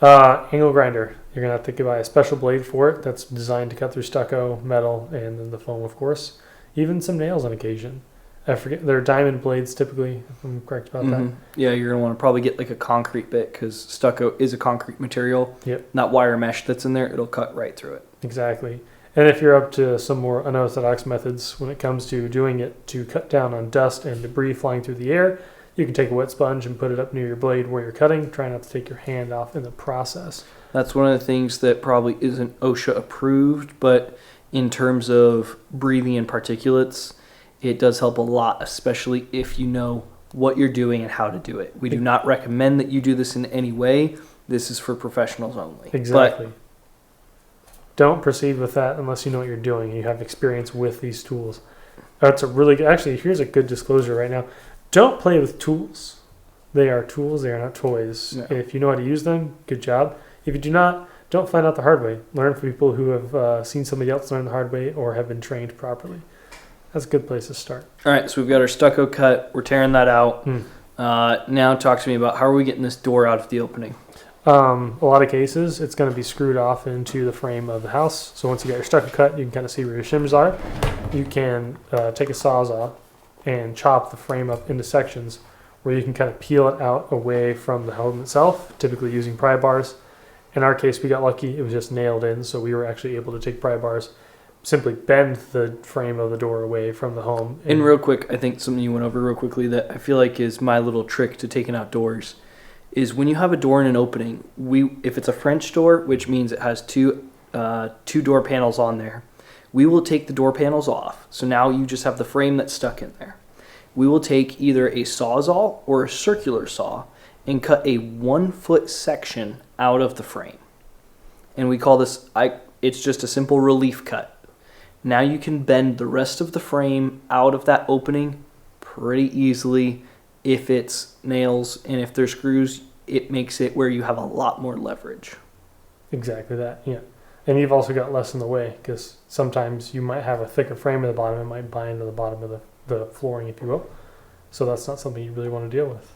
Angle grinder. You're going to have to buy a special blade for it that's designed to cut through stucco, metal, and then the foam, of course. Even some nails on occasion. I forget. They're diamond blades typically, if I'm correct about that. Yeah, you're going to want to probably get like a concrete bit because stucco is a concrete material. Yep. Not wire mesh that's in there. It'll cut right through it. Exactly. And if you're up to some more unorthodox methods when it comes to doing it to cut down on dust and debris flying through the air, you can take a wet sponge and put it up near your blade where you're cutting. Try not to take your hand off in the process. That's one of the things that probably isn't OSHA approved, but in terms of breathing in particulates, it does help a lot, especially if you know what you're doing and how to do it. We do not recommend that you do this in any way. This is for professionals only. Exactly. Don't proceed with that unless you know what you're doing and you have experience with these tools. That's a really good, actually, here's a good disclosure right now. Don't play with tools. They are tools, they are not toys. No. If you know how to use them, good job. If you do not, don't find out the hard way. Learn from people who have seen somebody else learn the hard way or have been trained properly. That's a good place to start. All right, so we've got our stucco cut. We're tearing that out. Now talk to me about how are we getting this door out of the opening? A lot of cases, it's going to be screwed off into the frame of the house. So once you got your stucco cut, you can kind of see where your shims are. You can take a sawzall and chop the frame up into sections where you can kind of peel it out away from the home itself, typically using pry bars. In our case, we got lucky. It was just nailed in, so we were actually able to take pry bars, simply bend the frame of the door away from the home. And real quick, I think something you went over real quickly that I feel like is my little trick to taking out doors is when you have a door in an opening, if it's a French door, which means it has two door panels on there, we will take the door panels off. So now you just have the frame that's stuck in there. We will take either a sawzall or a circular saw and cut a 1 foot section out of the frame. And we call this, it's just a simple relief cut. Now you can bend the rest of the frame out of that opening pretty easily. If it's nails and if there's screws, it makes it where you have a lot more leverage. Exactly that, yeah. And you've also got less in the way because sometimes you might have a thicker frame at the bottom. It might bind to the bottom of the flooring, if you will. So that's not something you really want to deal with.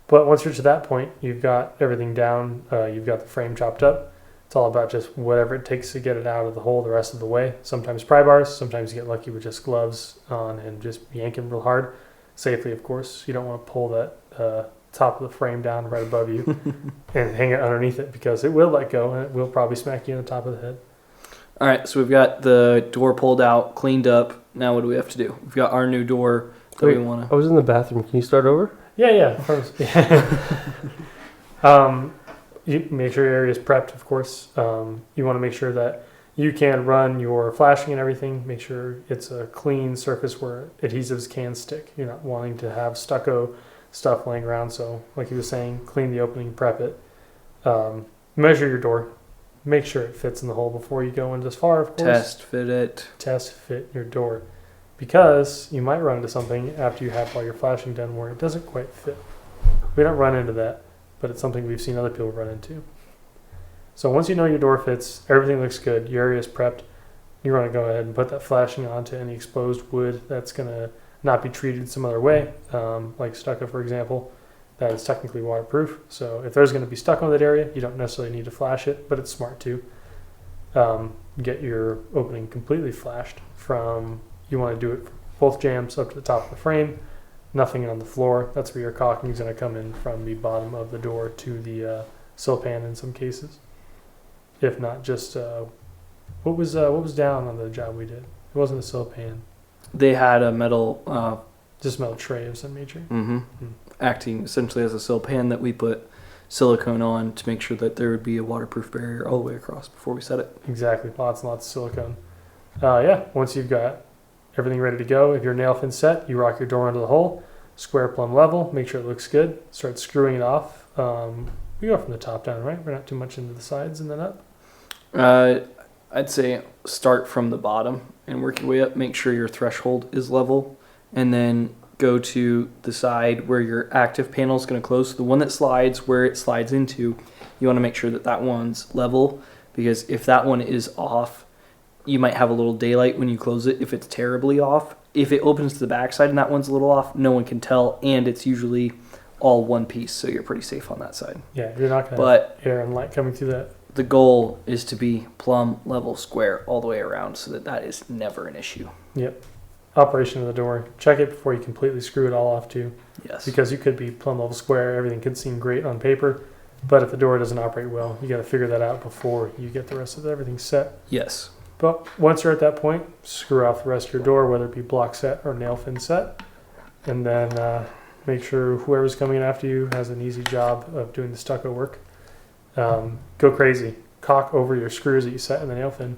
But once you're to that point, you've got everything down. You've got the frame chopped up. It's all about just whatever it takes to get it out of the hole the rest of the way. Sometimes pry bars. Sometimes you get lucky with just gloves on and just yanking real hard. Safely, of course. You don't want to pull that top of the frame down right above you and hang it underneath it because it will let go and it will probably smack you in the top of the head. All right, so we've got the door pulled out, cleaned up. Now what do we have to do? We've got our new door that we want to... I was in the bathroom. Can you start over? Yeah. You make sure your area is prepped, of course. You want to make sure that you can run your flashing and everything. Make sure it's a clean surface where adhesives can stick. You're not wanting to have stucco stuff laying around. So like he was saying, clean the opening, prep it. Measure your door. Make sure it fits in the hole before you go in this far, of course. Test fit your door. Because you might run into something after you have all your flashing done where it doesn't quite fit. We don't run into that, but it's something we've seen other people run into. So once you know your door fits, everything looks good, your area is prepped, you want to go ahead and put that flashing onto any exposed wood that's going to not be treated some other way, like stucco, for example. That is technically waterproof. So if there's going to be stucco in that area, you don't necessarily need to flash it, but it's smart to get your opening completely flashed from, you want to do it both jambs up to the top of the frame, nothing on the floor. That's where your caulking is going to come in from the bottom of the door to the sill pan in some cases. If not, just what was down on the job we did? It wasn't a sill pan, They had a metal, just metal tray of some nature. acting essentially as a sill pan that we put silicone on to make sure that there would be a waterproof barrier all the way across before we set it. Exactly, lots and lots of silicone. Once you've got everything ready to go, if your nail fin set, you rock your door into the hole, square plumb level, make sure it looks good, start screwing it off. We go from the top down, right? We're not too much into the sides and then up. I'd say start from the bottom and work your way up. Make sure your threshold is level, and then go to the side where your active panel is going to close. So the one that slides, where it slides into, you want to make sure that that one's level, because if that one is off, you might have a little daylight when you close it if it's terribly off. If it opens to the backside and that one's a little off, no one can tell, and it's usually all one piece, so you're pretty safe on that side. Yeah, you're not going to But have air and light coming through that. the goal is to be plumb, level, square all the way around, so that that is never an issue. Yep. Operation of the door. Check it before you completely screw it all off too, Yes. because you could be plumb level square. Everything could seem great on paper, but if the door doesn't operate well, you got to figure that out before you get the rest of everything set. Yes. But once you're at that point, screw off the rest of your door, whether it be block set or nail fin set, and then make sure whoever's coming in after you has an easy job of doing the stucco work. Go crazy. Caulk over your screws that you set in the nail fin.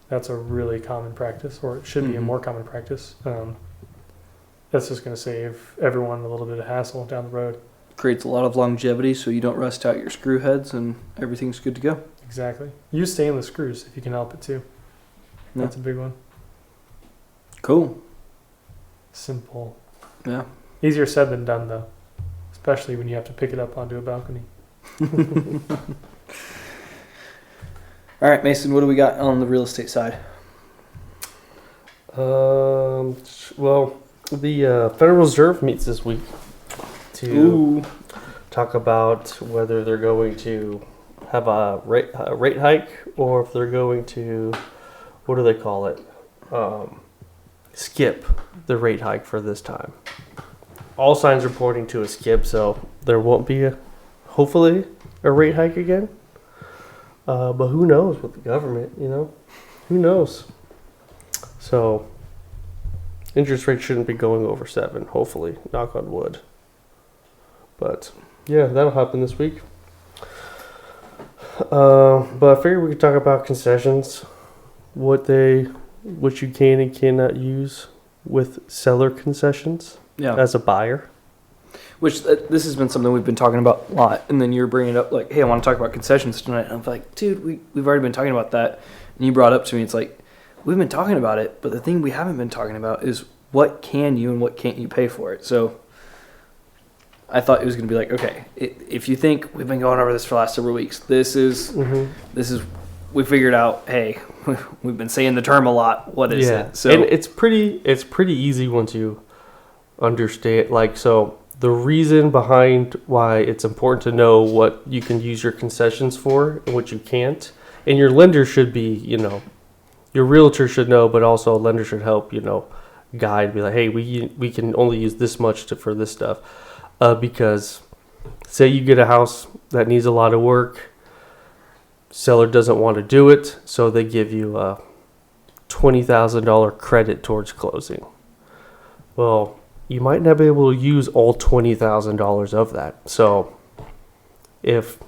That's a really common practice, or it should be a more common practice. That's just going to save everyone a little bit of hassle down the road. Creates a lot of longevity, so you don't rust out your screw heads, and everything's good to go. Exactly. Use stainless screws if you can help it too. Yeah. That's a big one. Cool. Simple. Yeah. Easier said than done though, especially when you have to pick it up onto a balcony. All right, Mason, what do we got on the real estate side? Well, the Federal Reserve meets this week to talk about whether they're going to have a rate hike, or if they're going to, what do they call it? Skip the rate hike for this time. All signs are pointing to a skip, so there won't be hopefully a rate hike again. But who knows with the government, Who knows? So, interest rates shouldn't be going over 7, hopefully. Knock on wood. But, yeah, that'll happen this week. But I figured we could talk about concessions. What you can and cannot use with seller concessions as a buyer. Which this has been something we've been talking about a lot, and then you're bringing it up like, hey, I want to talk about concessions tonight. And I'm like, dude, we've already been talking about that. And you brought up to me, it's like, we've been talking about it, but the thing we haven't been talking about is what can you and what can't you pay for it. So I thought it was going to be like, okay, if you think we've been going over this for the last several weeks, this is we figured out, hey, we've been saying the term a lot. What is it? So, and it's pretty easy once you understand. Like, so the reason behind why it's important to know what you can use your concessions for and what you can't, and your lender should be, your realtor should know, but also a lender should help, guide, be like, hey, we can only use this much for this stuff, because say you get a house that needs a lot of work, seller doesn't want to do it, so they give you a $20,000 credit towards closing. Well, you might not be able to use all $20,000 of that. So if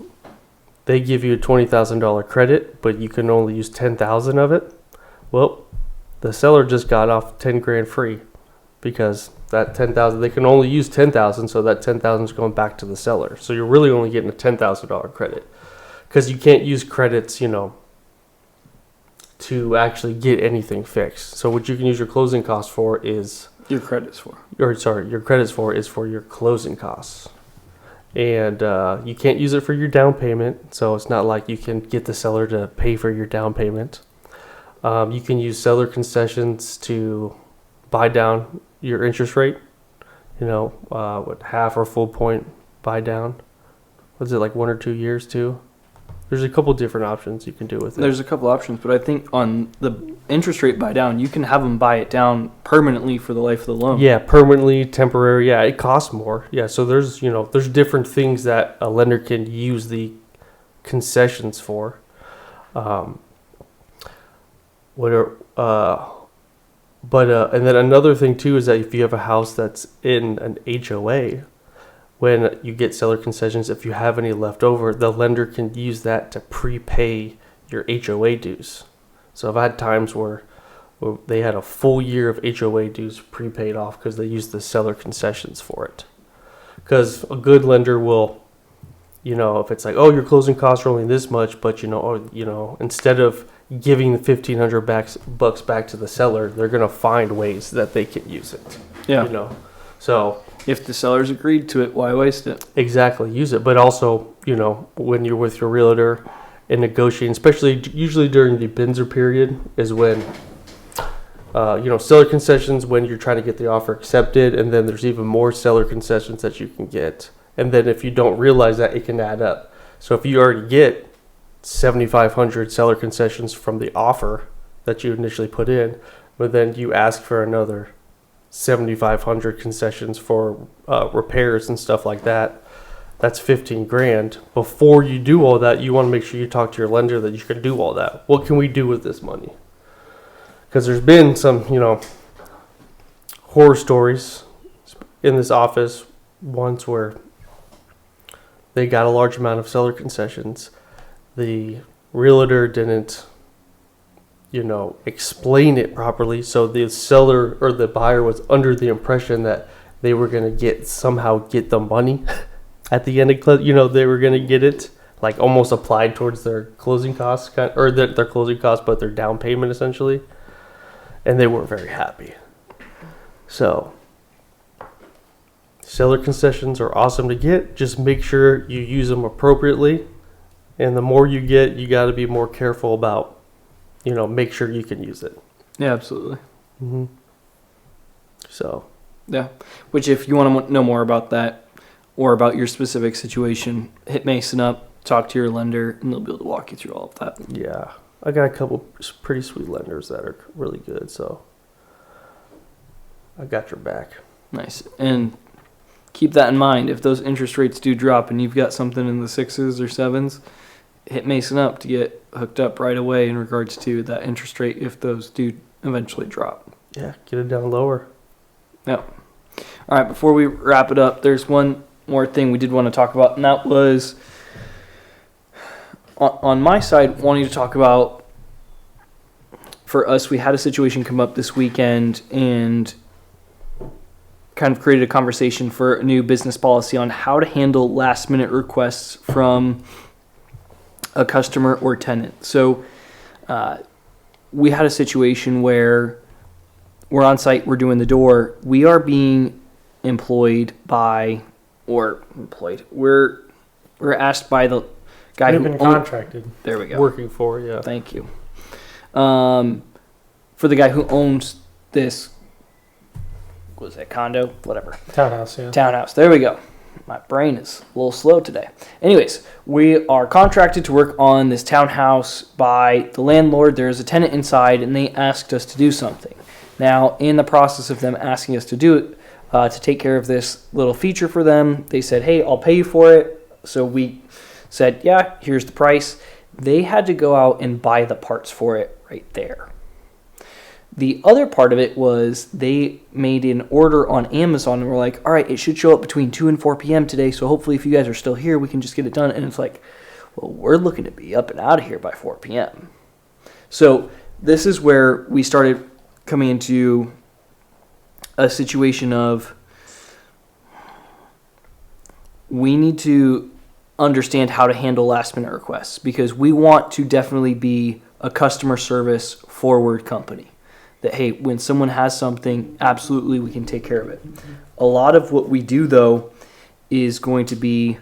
they give you a $20,000 credit, but you can only use $10,000 of it, well, the seller just got off $10,000 free, because that $10,000, they can only use $10,000, so that $10,000 is going back to the seller. So you're really only getting a $10,000 credit, because you can't use credits, to actually get anything fixed. So what you can use your closing costs for is your credits for your closing costs. And you can't use it for your down payment, so it's not like you can get the seller to pay for your down payment. You can use seller concessions to buy down your interest rate, half or full point buy down. Was it like 1 or 2 years too? There's a couple different options you can do with it. There's a couple options, but I think on the interest rate buy down, you can have them buy it down permanently for the life of the loan. Yeah, permanently, temporary. Yeah, it costs more. Yeah, so there's different things that a lender can use the concessions for. And then another thing too is that if you have a house that's in an HOA, when you get seller concessions, if you have any left over, the lender can use that to prepay your HOA dues. So I've had times where they had a full year of HOA dues prepaid off because they used the seller concessions for it. Because a good lender will, if it's like, oh, your closing costs are only this much, but instead of giving the $1,500 back to the seller, they're gonna find ways that they can use it. Yeah. So if the seller's agreed to it, why waste it? exactly, use it. But also, when you're with your realtor and negotiating, especially usually during the Binzer period, is when seller concessions when you're trying to get the offer accepted, and then there's even more seller concessions that you can get. And then if you don't realize that, it can add up. So if you already get 7,500 seller concessions from the offer that you initially put in, but then you ask for another 7,500 concessions for repairs and stuff like that, that's 15 grand. Before you do all that, you want to make sure you talk to your lender that you can do all that. What can we do with this money? Because there's been some, horror stories in this office once where they got a large amount of seller concessions. The realtor didn't, explain it properly. So the seller or the buyer was under the impression that they were going to somehow get the money at the end of, they were going to get it like almost applied towards their closing costs or their closing costs, but their down payment essentially. And they weren't very happy. So seller concessions are awesome to get. Just make sure you use them appropriately. And the more you get, you got to be more careful about, make sure you can use it. Yeah, absolutely. Mm-hmm. So. Yeah. Which if you want to know more about that or about your specific situation, hit Mason up, talk to your lender, and they'll be able to walk you through all of that. Yeah. I got a couple pretty sweet lenders that are really good, so I got your back. Nice. And keep that in mind. If those interest rates do drop and you've got something in the 6s or 7s, hit Mason up to get hooked up right away in regards to that interest rate if those do eventually drop. Yeah, get it down lower. Yeah. All right, before we wrap it up, there's one more thing we did want to talk about, and that was on my side, wanting to talk about, for us, we had a situation come up this weekend and kind of created a conversation for a new business policy on how to handle last-minute requests from a customer or tenant. So we had a situation where we're on site, we're doing the door, we are being we're asked by the guy We've been contracted. There we go. Working for, yeah. Thank you. For the guy who owns this, what was that, condo? Whatever. Townhouse, yeah. Townhouse. There we go. My brain is a little slow today. Anyways, we are contracted to work on this townhouse by the landlord. There's a tenant inside, and they asked us to do something. Now, in the process of them asking us to do it, to take care of this little feature for them, they said, hey, I'll pay you for it. So we said, yeah, here's the price. They had to go out and buy the parts for it right there. The other part of it was they made an order on Amazon and were like, all right, it should show up between 2 and 4 p.m. today, so hopefully if you guys are still here, we can just get it done. And it's like, well, we're looking to be up and out of here by 4 p.m. So this is where we started coming into a situation of we need to understand how to handle last-minute requests because we want to definitely be a customer service forward company. That, hey, when someone has something, absolutely we can take care of it. A lot of what we do, though, is going to be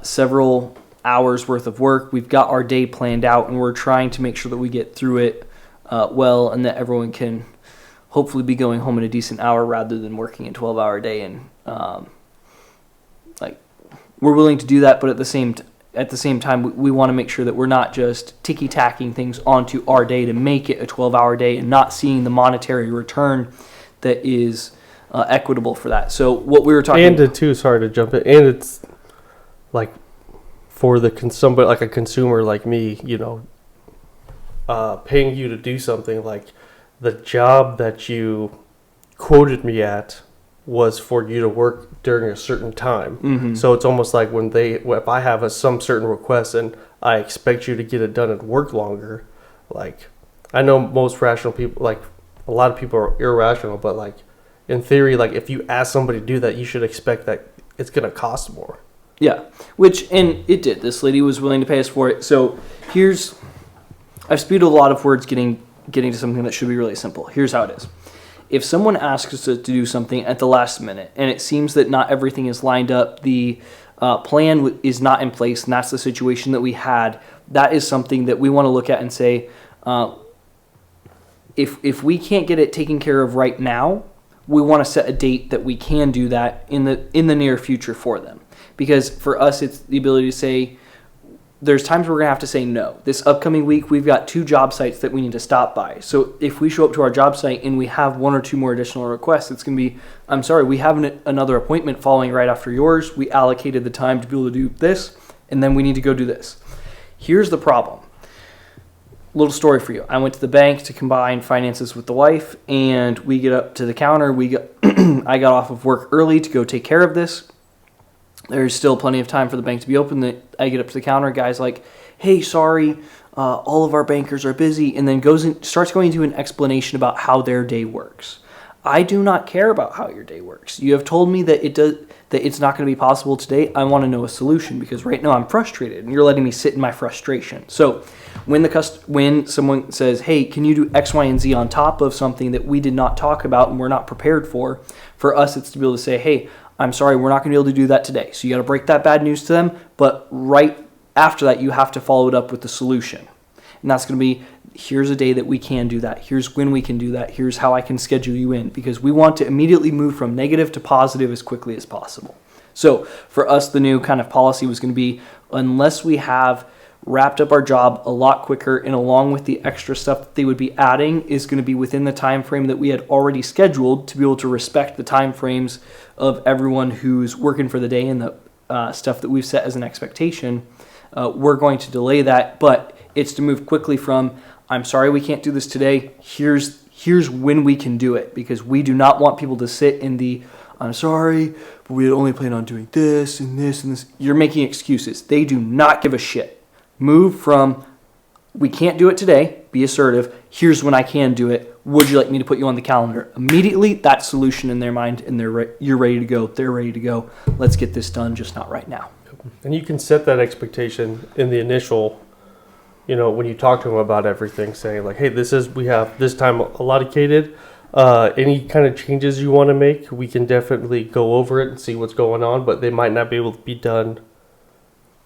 several hours worth of work. We've got our day planned out, and we're trying to make sure that we get through it well and that everyone can hopefully be going home in a decent hour rather than working a 12-hour day. And we're willing to do that, but at the same at the same time, we want to make sure that we're not just ticky-tacking things onto our day to make it a 12-hour day and not seeing the monetary return that is equitable for that. So what we were talking... And too, sorry to jump in, and it's like for somebody like a consumer like me, paying you to do something, like the job that you quoted me at was for you to work during a certain time. Mm-hmm. So it's almost like if I have some certain request and I expect you to get it done and work longer, like I know most rational people, like a lot of people are irrational, but like in theory, like if you ask somebody to do that, you should expect that it's going to cost more. Yeah, and it did. This lady was willing to pay us for it. So I've speeded a lot of words getting to something that should be really simple. Here's how it is. If someone asks us to do something at the last minute, and it seems that not everything is lined up, the plan is not in place, and that's the situation that we had, that is something that we want to look at and say, if we can't get it taken care of right now, we want to set a date that we can do that in the near future for them. Because for us, it's the ability to say, there's times we're going to have to say no. This upcoming week, we've got 2 job sites that we need to stop by. So if we show up to our job site and we have 1 or 2 more additional requests, it's going to be, I'm sorry, we have another appointment following right after yours. We allocated the time to be able to do this, and then we need to go do this. Here's the problem. Little story for you. I went to the bank to combine finances with the wife, and we get up to the counter. I got off of work early to go take care of this. There's still plenty of time for the bank to be open. I get up to the counter. Guy's like, hey, sorry, all of our bankers are busy, and then starts going into an explanation about how their day works. I do not care about how your day works. You have told me that it's not going to be possible today. I want to know a solution because right now I'm frustrated, and you're letting me sit in my frustration. So when someone says, hey, can you do X, Y, and Z on top of something that we did not talk about and we're not prepared for us it's to be able to say, hey, I'm sorry, we're not going to be able to do that today. So you got to break that bad news to them, but right after that, you have to follow it up with the solution. And that's going to be, here's a day that we can do that. Here's when we can do that. Here's how I can schedule you in, because we want to immediately move from negative to positive as quickly as possible. So for us, the new kind of policy was going to be, unless we have wrapped up our job a lot quicker, and along with the extra stuff that they would be adding is going to be within the time frame that we had already scheduled, to be able to respect the time frames of everyone who's working for the day and the stuff that we've set as an expectation. We're going to delay that, but it's to move quickly from, I'm sorry we can't do this today, here's when we can do it, because we do not want people to sit in the, I'm sorry, but we had only planned on doing this and this and this. You're making excuses. They do not give a shit. Move from, we can't do it today, be assertive, here's when I can do it, would you like me to put you on the calendar? Immediately, that solution in their mind, and you're ready to go, they're ready to go, let's get this done, just not right now. And you can set that expectation in the initial, when you talk to them about everything, saying like, hey, we have this time allocated, any kind of changes you want to make, we can definitely go over it and see what's going on, but they might not be able to be done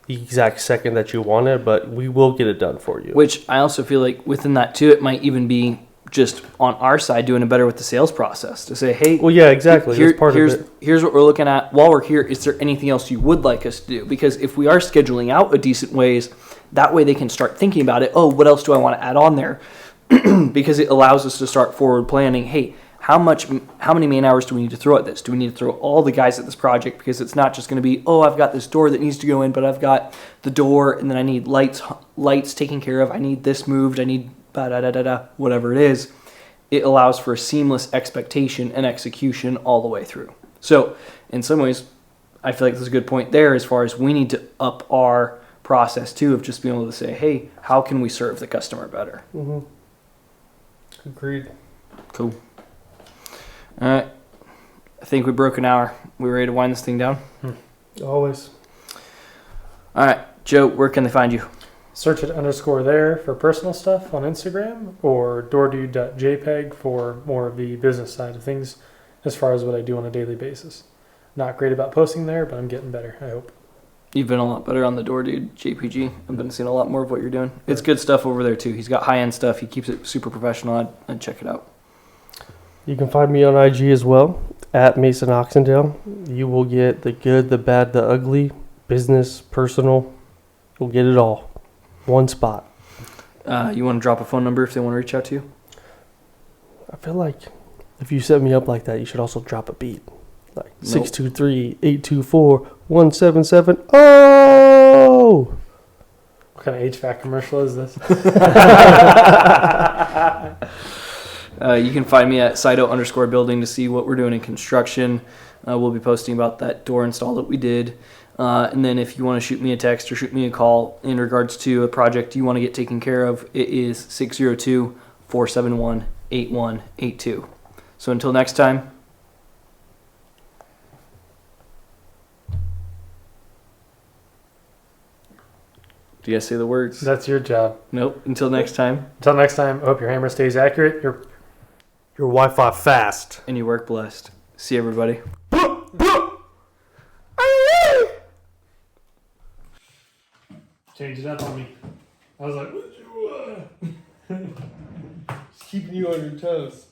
the exact second that you want it, but we will get it done for you. Which I also feel like within that too, it might even be just on our side doing it better with the sales process to say, hey, well, yeah, exactly. That's part of it. Here's what we're looking at while we're here. Is there anything else you would like us to do? Because if we are scheduling out a decent ways, that way they can start thinking about it. Oh, what else do I want to add on there? Because it allows us to start forward planning. Hey, how many man hours do we need to throw at this? Do we need to throw all the guys at this project? Because it's not just going to be, oh, I've got this door that needs to go in, but I've got the door, and then I need lights taken care of. I need this moved. I need whatever it is. It allows for seamless expectation and execution all the way through. So in some ways, I feel like there's a good point there as far as we need to up our process too of just being able to say, hey, how can we serve the customer better? Mm-hmm. Agreed. Cool. All right. I think we broke an hour. We ready to wind this thing down? Always. All right. Joe, where can they find you? Search it _there for personal stuff on Instagram, or Doordude.jpg for more of the business side of things as far as what I do on a daily basis. Not great about posting there, but I'm getting better, I hope. You've been a lot better on the Doordude.jpg. I've been seeing a lot more of what you're doing. It's good stuff over there too. He's got high-end stuff. He keeps it super professional. I'd check it out. You can find me on IG as well, at MasonOxendale. You will get the good, the bad, the ugly, business, personal, We'll get it all. One spot. You want to drop a phone number if they want to reach out to you? I feel like if you set me up like that, you should also drop a beat. Like Nope. 623-824-1770. Oh! What kind of HVAC commercial is this? You can find me at SITO_building to see what we're doing in construction. We'll be posting about that door install that we did. And then if you want to shoot me a text or shoot me a call in regards to a project you want to get taken care of, it is 602-471-8182. So until next time. Do you guys say the words? That's your job. Nope. Until next time. Until next time, I hope your hammer stays accurate. Your Wi-Fi fast. And you work blessed. See you, everybody. Change it up on me. I was like, what you Keeping you on your toes.